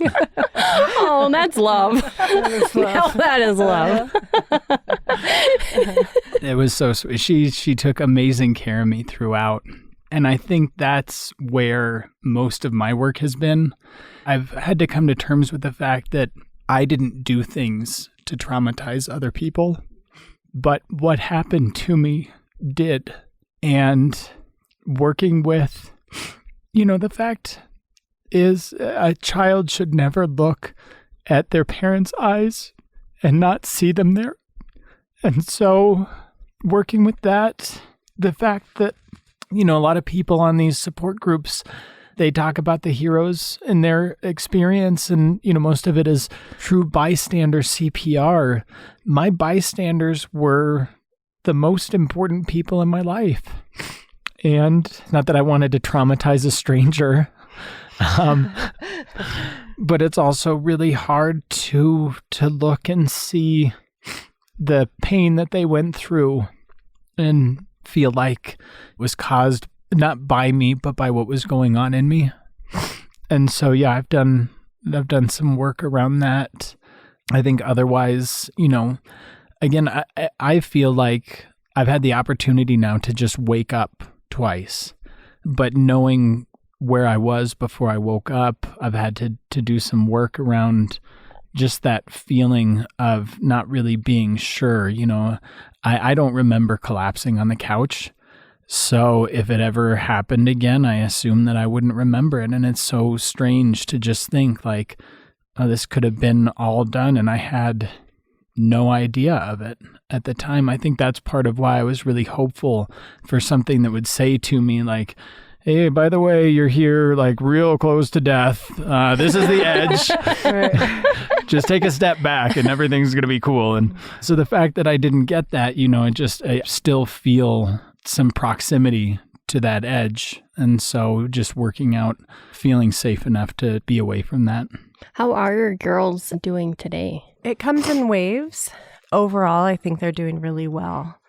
Oh, that's love. That is love. It was so sweet. She took amazing care of me throughout. And I think that's where most of my work has been. I've had to come to terms with the fact that I didn't do things to traumatize other people, but what happened to me did. And working with, the fact is a child should never look at their parents' eyes and not see them there. And so working with that. The fact that, a lot of people on these support groups, they talk about the heroes in their experience, and, most of it is true bystander CPR. My bystanders were the most important people in my life. And not that I wanted to traumatize a stranger, but it's also really hard to look and see the pain that they went through and feel like it was caused not by me, but by what was going on in me. And so, yeah, I've done some work around that. I think otherwise, again, I feel like I've had the opportunity now to just wake up twice, but knowing where I was before I woke up, I've had to do some work around just that feeling of not really being sure. I don't remember collapsing on the couch. So if it ever happened again, I assume that I wouldn't remember it. And it's so strange to just think like, oh, this could have been all done and I had no idea of it at the time. I think that's part of why I was really hopeful for something that would say to me like, hey, by the way, you're here like real close to death. This is the edge. Just take a step back and everything's going to be cool. And so the fact that I didn't get that, I still feel some proximity to that edge. And so just working out, feeling safe enough to be away from that. How are your girls doing today? It comes in waves. Overall, I think they're doing really well.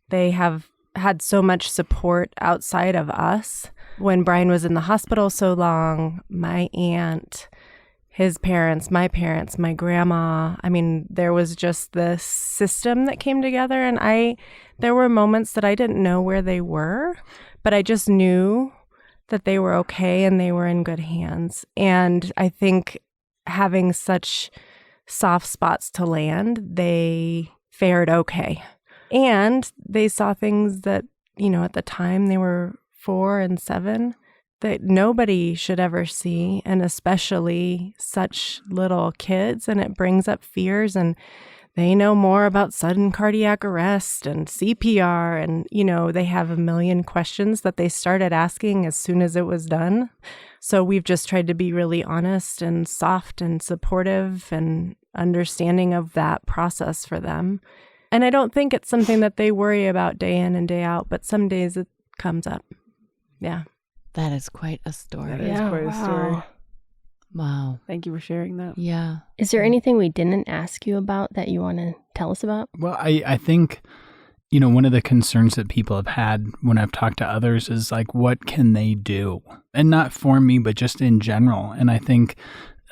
They have had so much support outside of us. When Brian was in the hospital so long, my aunt, his parents, my grandma, there was just this system that came together, and there were moments that I didn't know where they were, but I just knew that they were okay and they were in good hands. And I think having such soft spots to land, they fared okay. And they saw things that, at the time they were 4 and 7 that nobody should ever see, and especially such little kids. And it brings up fears, and they know more about sudden cardiac arrest and CPR. And, they have a million questions that they started asking as soon as it was done. So we've just tried to be really honest and soft and supportive and understanding of that process for them. And I don't think it's something that they worry about day in and day out, but some days it comes up. Yeah. That is quite a story. That is quite a story. Wow. Thank you for sharing that. Yeah. Is there anything we didn't ask you about that you want to tell us about? Well, I think, one of the concerns that people have had when I've talked to others is like, what can they do? And not for me, but just in general. And I think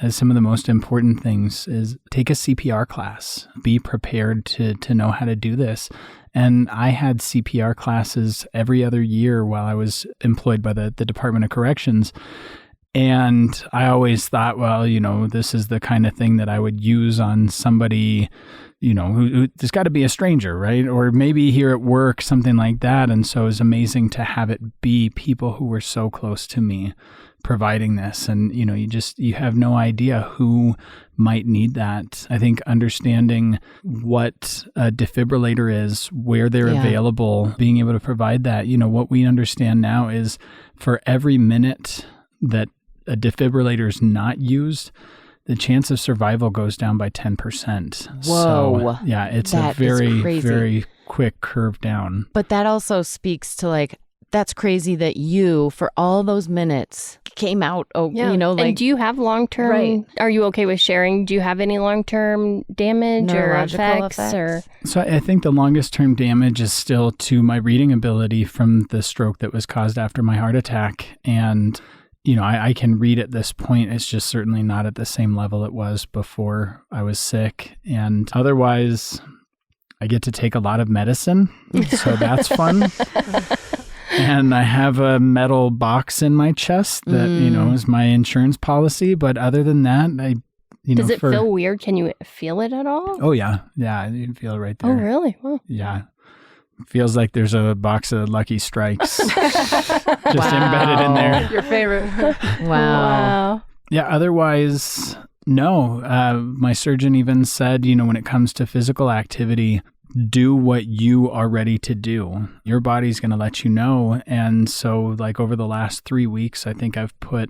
some of the most important things is take a CPR class, be prepared to know how to do this. And I had CPR classes every other year while I was employed by the Department of Corrections. And I always thought, well, this is the kind of thing that I would use on somebody, who there's got to be a stranger, right? Or maybe here at work, something like that. And so it was amazing to have it be people who were so close to me providing this. And, you have no idea who might need that. I think understanding what a defibrillator is, where they're available, being able to provide that, what we understand now is for every minute that a defibrillator is not used, the chance of survival goes down by 10%. Whoa. So, yeah, it's that a very, very quick curve down. But that also speaks to that's crazy that you, for all those minutes, came out, And do you have long-term, Right. Are you okay with sharing? Do you have any long-term damage or Neurological effects? Or So I think the longest term damage is still to my reading ability from the stroke that was caused after my heart attack. And I can read at this point. It's just certainly not at the same level it was before I was sick. And otherwise, I get to take a lot of medicine. So that's fun. And I have a metal box in my chest that, is my insurance policy. But other than that, does it feel weird? Can you feel it at all? Oh, yeah. Yeah, you can feel it right there. Oh, really? Wow. Yeah. Feels like there's a box of Lucky Strikes just embedded in there. Your favorite. Wow. Yeah, otherwise, no. My surgeon even said, when it comes to physical activity, do what you are ready to do. Your body's going to let you know. And so like over the last 3 weeks, I think I've put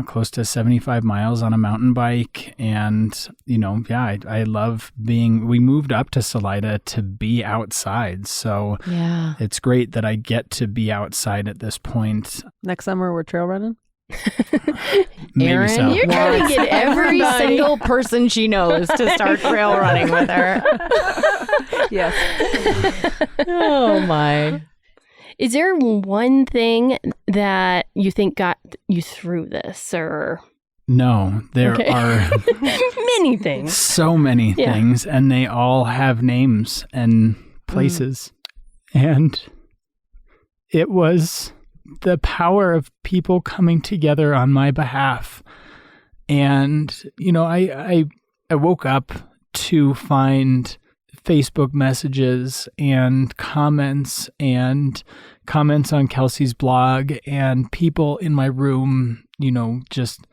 close to 75 miles on a mountain bike. And, I love we moved up to Salida to be outside. So it's great that I get to be outside at this point. Next summer, we're trail running. Maybe Aaron, so. you're trying to get every single person she knows to start trail running with her. Yes. Oh, my. Is there one thing that you think got you through this, or? No, there are many things. So many things, and they all have names and places. And it was the power of people coming together on my behalf. And, I woke up to find Facebook messages and comments on Kelsey's blog and people in my room, just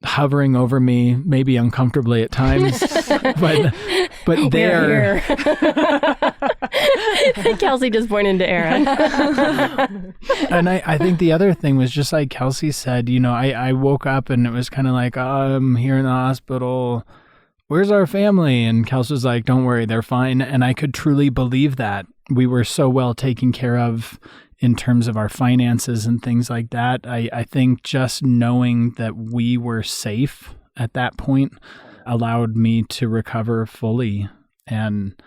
hovering over me, maybe uncomfortably at times, but there. Kelsey just pointed to Aaron. And I think the other thing was just like Kelsey said, I woke up and it was kind of like, I'm here in the hospital. Where's our family? And Kelsey was like, don't worry, they're fine. And I could truly believe that. We were so well taken care of in terms of our finances and things like that. I think just knowing that we were safe at that point allowed me to recover fully. And,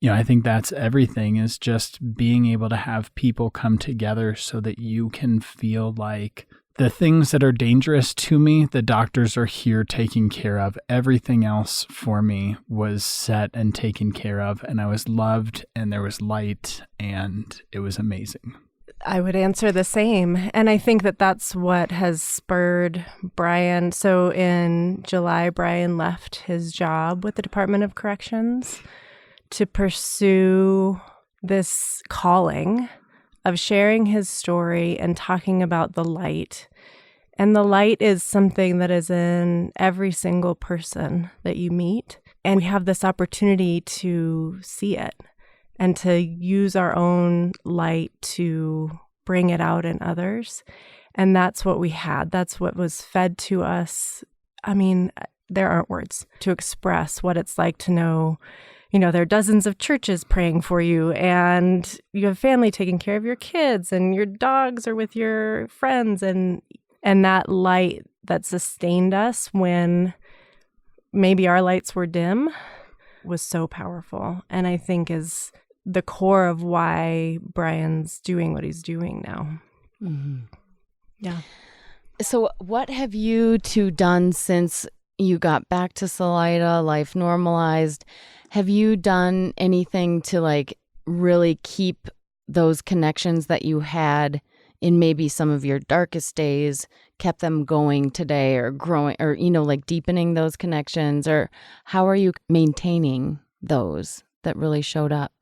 I think that's everything, is just being able to have people come together so that you can feel like the things that are dangerous to me, the doctors are here taking care of. Everything else for me was set and taken care of, and I was loved, and there was light, and it was amazing. I would answer the same. And I think that that's what has spurred Brian. So in July, Brian left his job with the Department of Corrections to pursue this calling of sharing his story and talking about the light. And the light is something that is in every single person that you meet. And we have this opportunity to see it and to use our own light to bring it out in others. And that's what we had. That's what was fed to us. I mean, there aren't words to express what it's like to know, there are dozens of churches praying for you, and you have family taking care of your kids, and your dogs are with your friends, and that light that sustained us when maybe our lights were dim was so powerful, and I think is the core of why Brian's doing what he's doing now. Mm-hmm. Yeah. So what have you two done since you got back to Salida, life normalized? Have you done anything to really keep those connections that you had in maybe some of your darkest days, kept them going today, or growing, or, deepening those connections? Or how are you maintaining those that really showed up?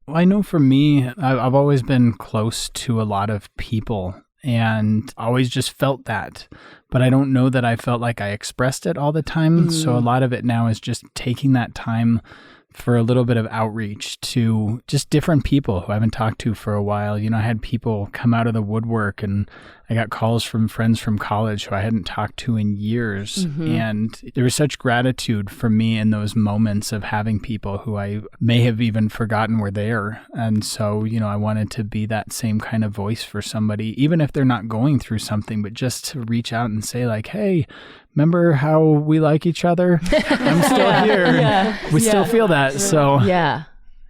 Well, I know for me, I've always been close to a lot of people and always just felt that. But I don't know that I felt like I expressed it all the time. Mm. So a lot of it now is just taking that time for a little bit of outreach to just different people who I haven't talked to for a while. I had people come out of the woodwork, and I got calls from friends from college who I hadn't talked to in years. Mm-hmm. And there was such gratitude for me in those moments of having people who I may have even forgotten were there. And so, I wanted to be that same kind of voice for somebody, even if they're not going through something, but just to reach out and say hey, remember how we like each other? I'm still here. Yeah. We still feel that. So yeah.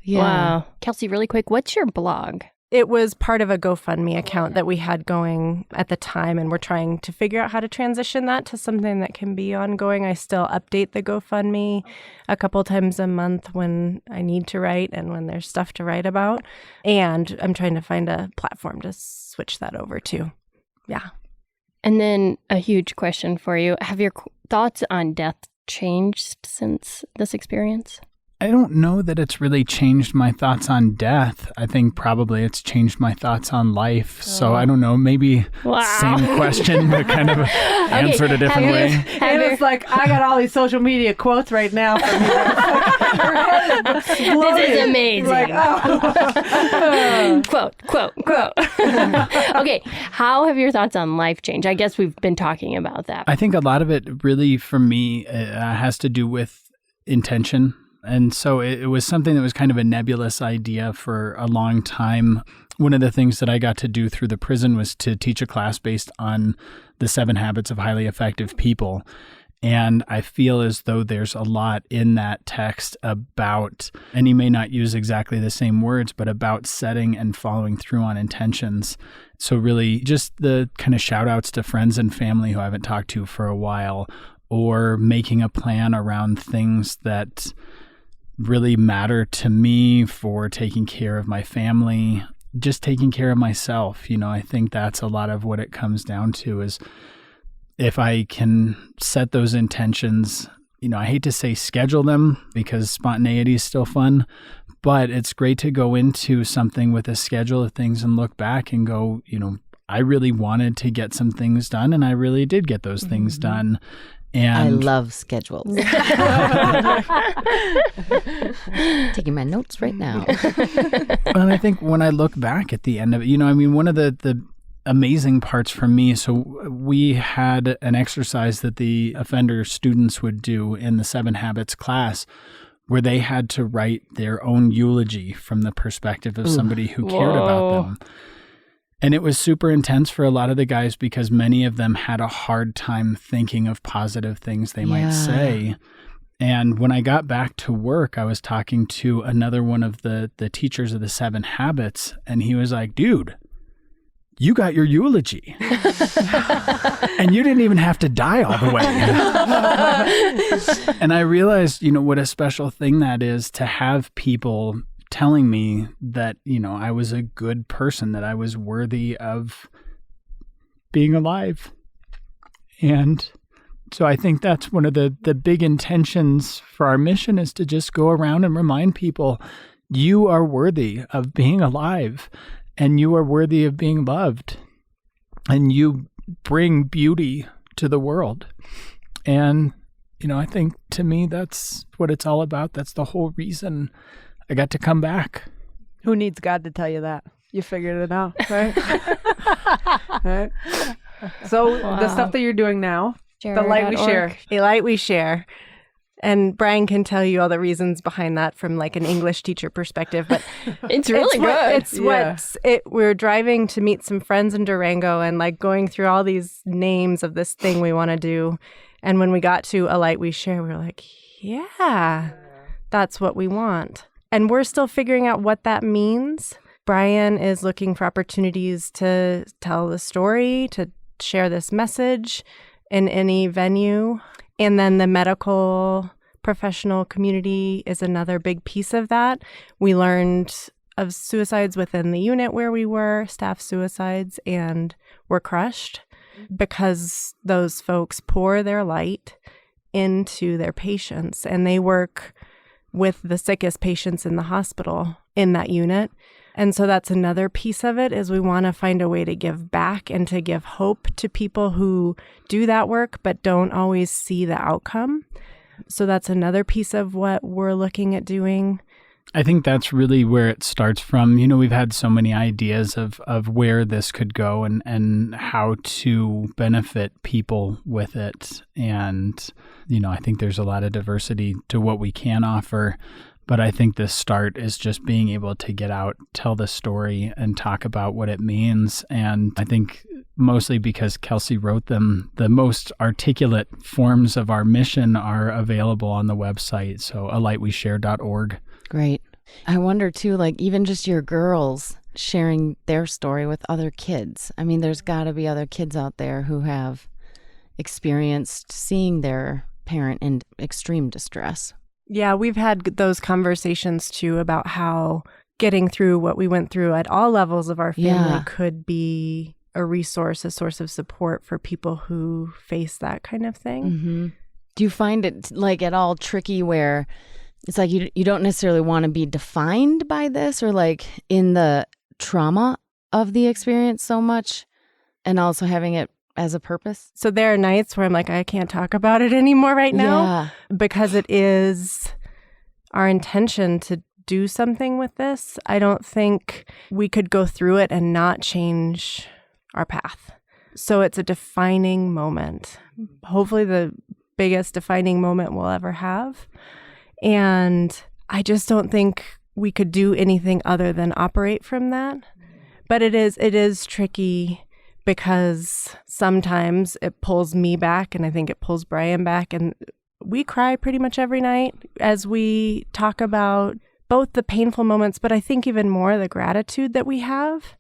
Wow. Kelsey, really quick, what's your blog? It was part of a GoFundMe account that we had going at the time, and we're trying to figure out how to transition that to something that can be ongoing. I still update the GoFundMe a couple times a month when I need to write and when there's stuff to write about. And I'm trying to find a platform to switch that over to. Yeah. And then a huge question for you. Have your thoughts on death changed since this experience? I don't know that it's really changed my thoughts on death. I think probably it's changed my thoughts on life. So I don't know, maybe same question, but kind of answered a different way. And it's like, I got all these social media quotes right now from you. This is amazing. Like, oh. Quote. Okay, how have your thoughts on life changed? I guess we've been talking about that. I think a lot of it really, for me, has to do with intention. And so it was something that was kind of a nebulous idea for a long time. One of the things that I got to do through the prison was to teach a class based on the 7 Habits of Highly Effective People. And I feel as though there's a lot in that text about, and he may not use exactly the same words, but about setting and following through on intentions. So really just the kind of shout outs to friends and family who I haven't talked to for a while, or making a plan around things that really matter to me for taking care of my family, just taking care of myself. I think that's a lot of what it comes down to is if I can set those intentions, I hate to say schedule them because spontaneity is still fun, but it's great to go into something with a schedule of things and look back and go, I really wanted to get some things done and I really did get those things done. And I love schedules. Taking my notes right now. And I think when I look back at the end of it, one of the amazing parts for me, so we had an exercise that the offender students would do in the 7 Habits class where they had to write their own eulogy from the perspective of somebody who cared about them. And it was super intense for a lot of the guys because many of them had a hard time thinking of positive things they might say. And when I got back to work, I was talking to another one of the teachers of the 7 Habits, and he was like, dude, you got your eulogy. And you didn't even have to die all the way. And I realized, what a special thing that is to have people telling me that, I was a good person, that I was worthy of being alive. And so I think that's one of the big intentions for our mission is to just go around and remind people, you are worthy of being alive and you are worthy of being loved and you bring beauty to the world. And, I think to me, that's what it's all about. That's the whole reason I got to come back. Who needs God to tell you that? You figured it out, right? Right? So the stuff that you're doing now, the light we share. A light we share. And Brian can tell you all the reasons behind that from like an English teacher perspective, but it's really good. We're driving to meet some friends in Durango and like going through all these names of this thing we want to do. And when we got to A Light We Share, we were like, yeah, that's what we want. And we're still figuring out what that means. Brian is looking for opportunities to tell the story, to share this message in any venue. And then the medical professional community is another big piece of that. We learned of suicides within the unit where we were, staff suicides, and were crushed because those folks pour their light into their patients, and they work with the sickest patients in the hospital in that unit. And so that's another piece of it, is we want to find a way to give back and to give hope to people who do that work but don't always see the outcome. So that's another piece of what we're looking at doing. I think that's really where it starts from. We've had so many ideas of where this could go and how to benefit people with it. And, I think there's a lot of diversity to what we can offer. But I think the start is just being able to get out, tell the story, and talk about what it means. And I think mostly because Kelsey wrote them, the most articulate forms of our mission are available on the website. So alightweshare.org. Great. I wonder too, like even just your girls sharing their story with other kids. I mean, there's got to be other kids out there who have experienced seeing their parent in extreme distress. Yeah, we've had those conversations too about how getting through what we went through at all levels of our family could be a resource, a source of support for people who face that kind of thing. Mm-hmm. Do you find it like at all tricky where it's like you don't necessarily want to be defined by this or like in the trauma of the experience so much and also having it as a purpose? So there are nights where I'm like, I can't talk about it anymore right now because it is our intention to do something with this. I don't think we could go through it and not change our path. So it's a defining moment, hopefully the biggest defining moment we'll ever have. And I just don't think we could do anything other than operate from that. But it is tricky because sometimes it pulls me back, and I think it pulls Brian back. And we cry pretty much every night as we talk about both the painful moments, but I think even more the gratitude that we have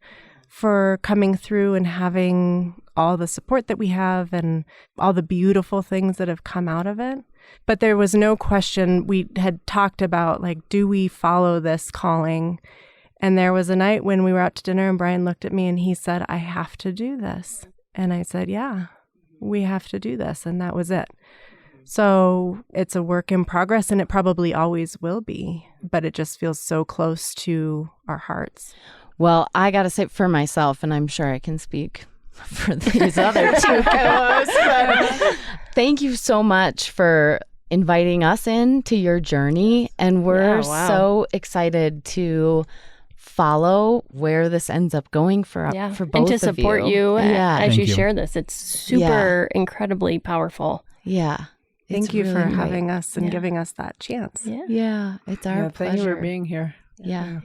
for coming through and having all the support that we have and all the beautiful things that have come out of it. But there was no question. We had talked about, like, do we follow this calling? And there was a night when we were out to dinner and Brian looked at me and he said, I have to do this. And I said, yeah, we have to do this. And that was it. So it's a work in progress, and it probably always will be, but it just feels so close to our hearts. Well, I got to say for myself, and I'm sure I can speak for these other two co-hosts, but thank you so much for inviting us into your journey. And we're so excited to follow where this ends up going for both of you. And to support you as you share this. It's super incredibly powerful. Yeah. Thank you for having us and giving us that chance. Yeah, it's our pleasure. Thank you for being here. Yeah.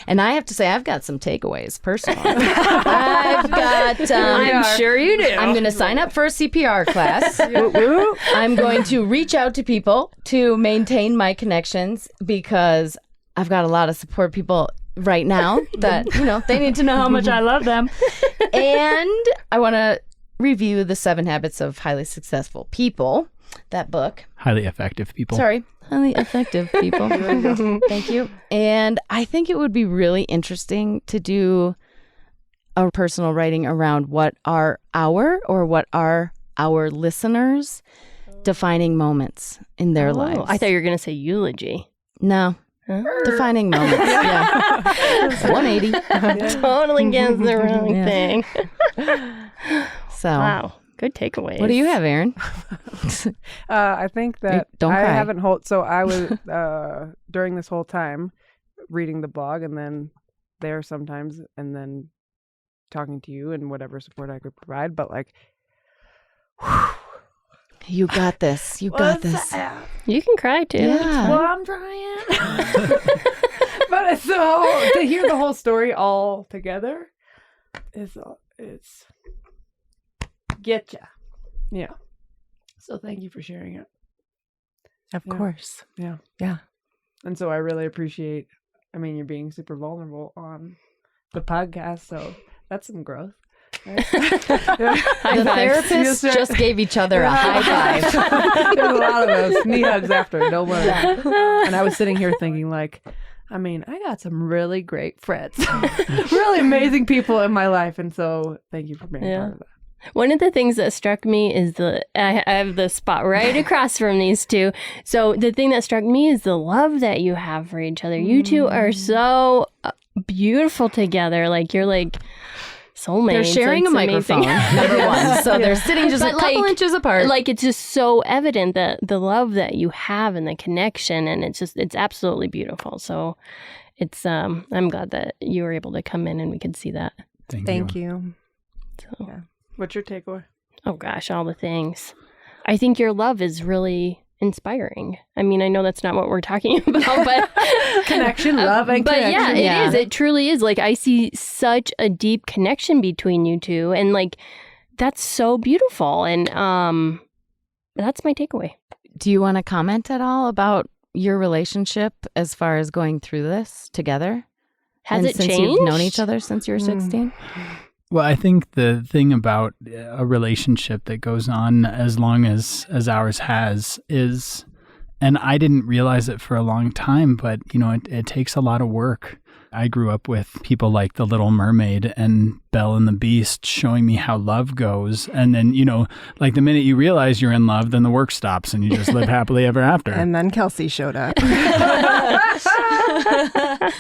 And I have to say, I've got some takeaways personally. I've got. I'm sure you do. I'm going to sign up for a CPR class. I'm going to reach out to people to maintain my connections because I've got a lot of support people right now that, they need to know how much I love them. And I want to review The 7 Habits of Highly Successful People, that book. Highly effective people. Sorry. Highly effective people. Thank you. And I think it would be really interesting to do a personal writing around what are our listeners' defining moments in their lives. I thought you were going to say eulogy. No. Defining moments. Yeah. 180. Totally against the wrong thing. So. Wow. Good takeaways. What do you have, Aaron? I think that Don't I cry. haven't so I was during this whole time reading the blog and then there sometimes and then talking to you and whatever support I could provide. But like, you got this. You got this. You can cry too. Yeah. Well, I'm trying. But it's to hear the whole story all together it's getcha. Yeah. So thank you for sharing it. Of course. Yeah. Yeah. And so I really appreciate, you're being super vulnerable on the podcast. So that's some growth. Right? The therapists just gave each other a high five. There's a lot of those knee hugs after. No one. And I was sitting here thinking like, I got some really great friends, really amazing people in my life. And so thank you for being part of that. One of the things that struck me is I have the spot right across from these two. So the thing that struck me is the love that you have for each other. You two are so beautiful together. Like you're like soulmates. They're sharing a microphone, number one. So they're sitting just a couple inches apart. Like it's just so evident that the love that you have and the connection, and it's absolutely beautiful. So it's I'm glad that you were able to come in and we could see that. Thank you. So. Yeah. What's your takeaway? Oh gosh, all the things. I think your love is really inspiring. I know that's not what we're talking about, but connection, love, and connection. But yeah, it is. It truly is. Like I see such a deep connection between you two, and like that's so beautiful. And that's my takeaway. Do you want to comment at all about your relationship as far as going through this together? Has it since changed? You've known each other since you were 16? Well, I think the thing about a relationship that goes on as long as ours has is, and I didn't realize it for a long time, but, it takes a lot of work. I grew up with people like The Little Mermaid and Belle and the Beast showing me how love goes. And then, like the minute you realize you're in love, then the work stops and you just live happily ever after. And then Kelsey showed up.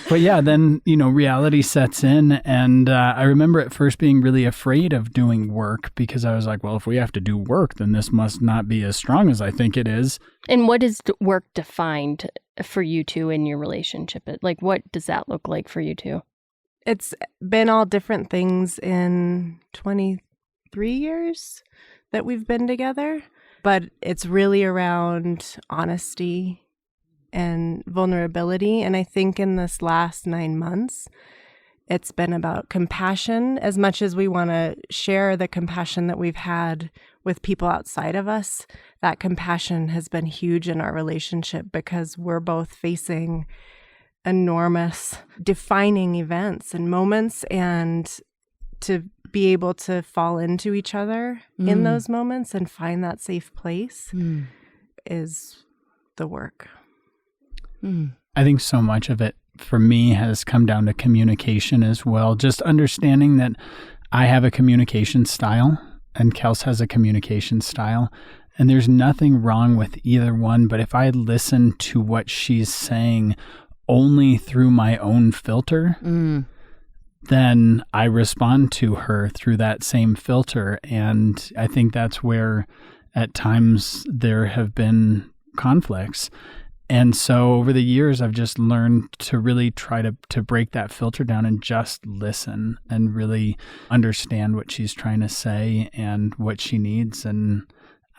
But yeah, then, reality sets in. And I remember at first being really afraid of doing work because I was like, well, if we have to do work, then this must not be as strong as I think it is. And what is work defined for you two in your relationship? Like, what does that look like for you two? It's been all different things in 23 years that we've been together, but it's really around honesty and vulnerability. And I think in this last 9 months, it's been about compassion. As much as we want to share the compassion that we've had with people outside of us, that compassion has been huge in our relationship because we're both facing enormous defining events and moments, and to be able to fall into each other in those moments and find that safe place is the work. I think so much of it for me has come down to communication as well. Just understanding that I have a communication style and Kels has a communication style, and there's nothing wrong with either one. But if I listen to what she's saying only through my own filter, then I respond to her through that same filter. And I think that's where at times there have been conflicts. And so over the years, I've just learned to really try to break that filter down and just listen and really understand what she's trying to say and what she needs. And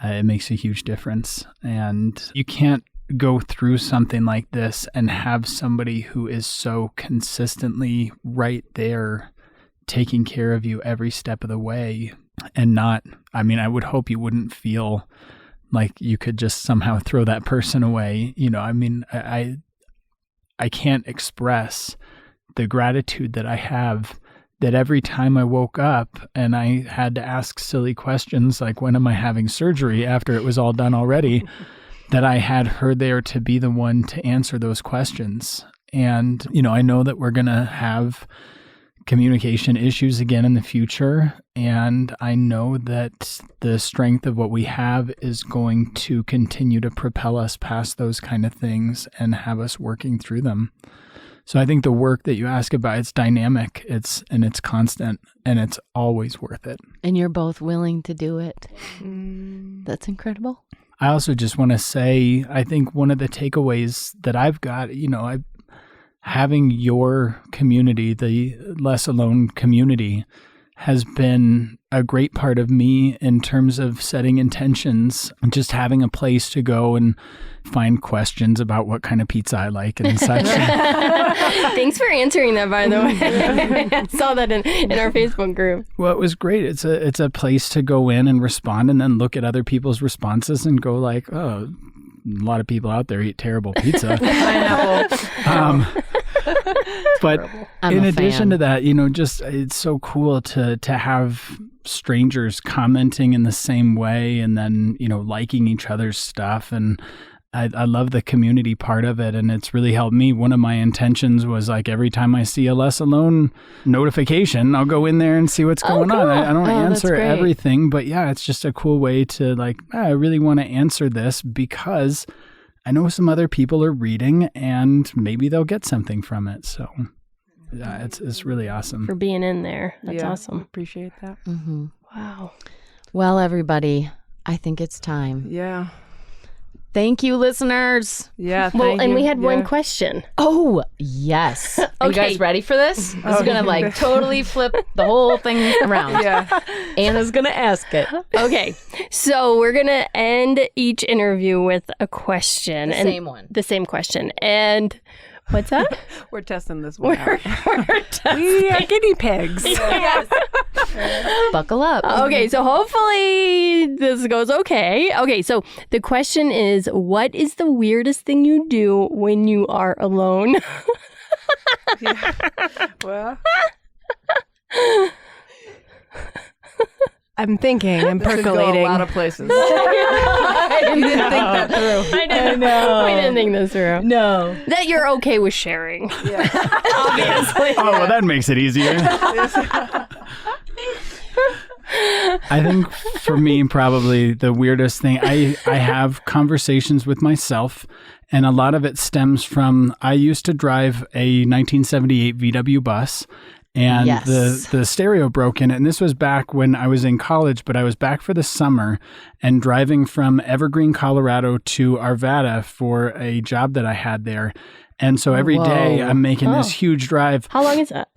it makes a huge difference. And you can't go through something like this and have somebody who is so consistently right there taking care of you every step of the way and not, I mean, I would hope you wouldn't feel like you could just somehow throw that person away. You know, I mean, I can't express the gratitude that I have that every time I woke up and I had to ask silly questions like, when am I having surgery, after it was all done already, that I had her there to be the one to answer those questions. And, you know, I know that we're going to have communication issues again in the future. And I know that the strength of what we have is going to continue to propel us past those kind of things and have us working through them. So I think the work that you ask about, it's dynamic, it's constant, and it's always worth it. And you're both willing to do it. That's incredible. I also just want to say, I think one of the takeaways that I've got, you know, having your community, the Less Alone community, has been a great part of me in terms of setting intentions and just having a place to go and find questions about what kind of pizza I like and such. Thanks for answering that, by the way. I saw that in our Facebook group. Well, it was great. It's a place to go in and respond and then look at other people's responses and go like, oh, a lot of people out there eat terrible pizza. Pineapple. But in addition to that, you know, just it's so cool to have strangers commenting in the same way and then, you know, liking each other's stuff. And I love the community part of it, and it's really helped me. One of my intentions was like every time I see a Less Alone notification, I'll go in there and see what's going on. I don't answer everything, but yeah, it's just a cool way to like, I really want to answer this because I know some other people are reading and maybe they'll get something from it. So yeah, it's really awesome. For being in there. That's awesome. Appreciate that. Mm-hmm. Wow. Well, everybody, I think it's time. Yeah. Thank you, listeners. Yeah. Well, and we had one question. Oh, yes. Are you guys ready for this? This is going to like totally flip the whole thing around. Yeah. Anna's going to ask it. Okay. So we're going to end each interview with a question. The same question. And what's that? We're testing this one out. We're testing. We are guinea pigs. Yes. Buckle up. Okay, so hopefully this goes okay. Okay, so the question is, what is the weirdest thing you do when you are alone? Yeah. Well, I'm thinking, I'm this could percolating. go a lot of places. I didn't think that through. I know. We didn't think this through. No. That you're okay with sharing. Yeah. Obviously. Oh, well, that makes it easier. I think for me, probably the weirdest thing, I have conversations with myself, and a lot of it stems from, I used to drive a 1978 VW bus, and Yes. the stereo broke in it. And this was back when I was in college, but I was back for the summer and driving from Evergreen, Colorado to Arvada for a job that I had there. And so every day Whoa. I'm making this huge drive. How long is that?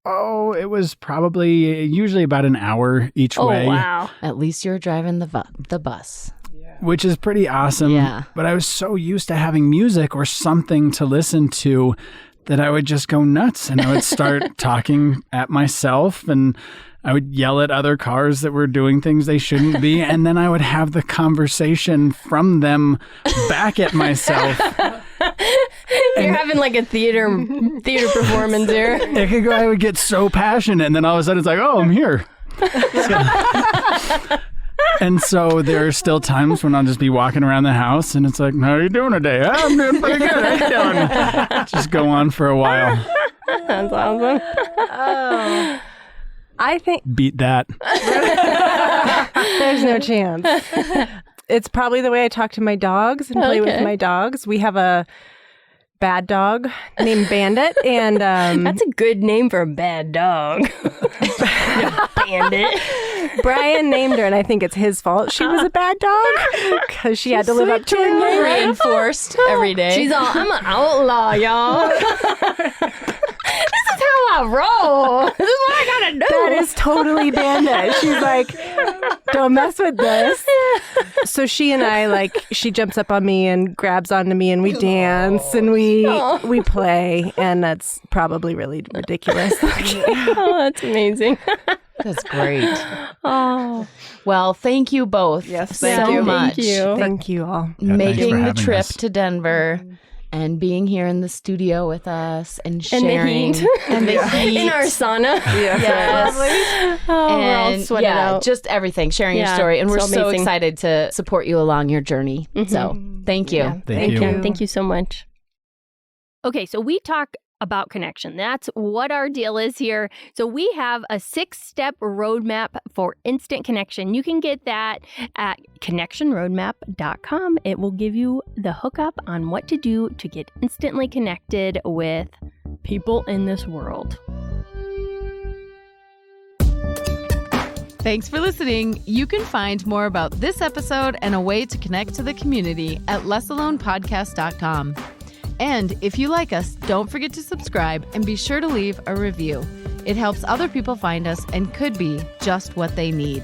Oh, it was probably usually about an hour each way. Oh, wow. At least you're driving the bus. Which is pretty awesome. Yeah. But I was so used to having music or something to listen to that I would just go nuts and I would start talking at myself and I would yell at other cars that were doing things they shouldn't be. And then I would have the conversation from them back at myself. You're having like a theater performance here. I would get so passionate and then all of a sudden it's like, oh, I'm here. And so there are still times when I'll just be walking around the house and it's like, how are you doing today? "Oh, I'm doing pretty good. How you doing?" Just go on for a while. That's awesome. Oh. I think Beat that. there's no chance. It's probably the way I talk to my dogs and play with Okay. my dogs. We have a bad dog named Bandit, and That's a good name for a bad dog. Bandit. Brian named her, and I think it's his fault. She was a bad dog because she had to live up to her name. Reinforced every day. She's all, I'm an outlaw, y'all. This is how I roll. This is what I gotta do. That is totally Bandit. She's like, don't mess with this. So she and I, like, she jumps up on me and grabs onto me and we dance and we play, and that's probably really ridiculous. Oh, that's amazing. That's great. Oh, Well, thank you both Yes, so thank you. much. Thank you. Thank you all. Yeah, thanks for Making the having trip us. to Denver and being here in the studio with us and And the sharing. heat. And the heat. in our sauna. Yes. Oh, we're all And sweating out. just everything, sharing your Yeah, story. And we're so so amazing. excited to support you along your journey. So thank you. Yeah. Thank you. Thank you so much. Okay, so we talk about connection. That's what our deal is here. So we have a 6-step roadmap for instant connection. You can get that at connectionroadmap.com. It will give you the hookup on what to do to get instantly connected with people in this world. Thanks for listening. You can find more about this episode and a way to connect to the community at lessalonepodcast.com. And if you like us, don't forget to subscribe and be sure to leave a review. It helps other people find us and could be just what they need.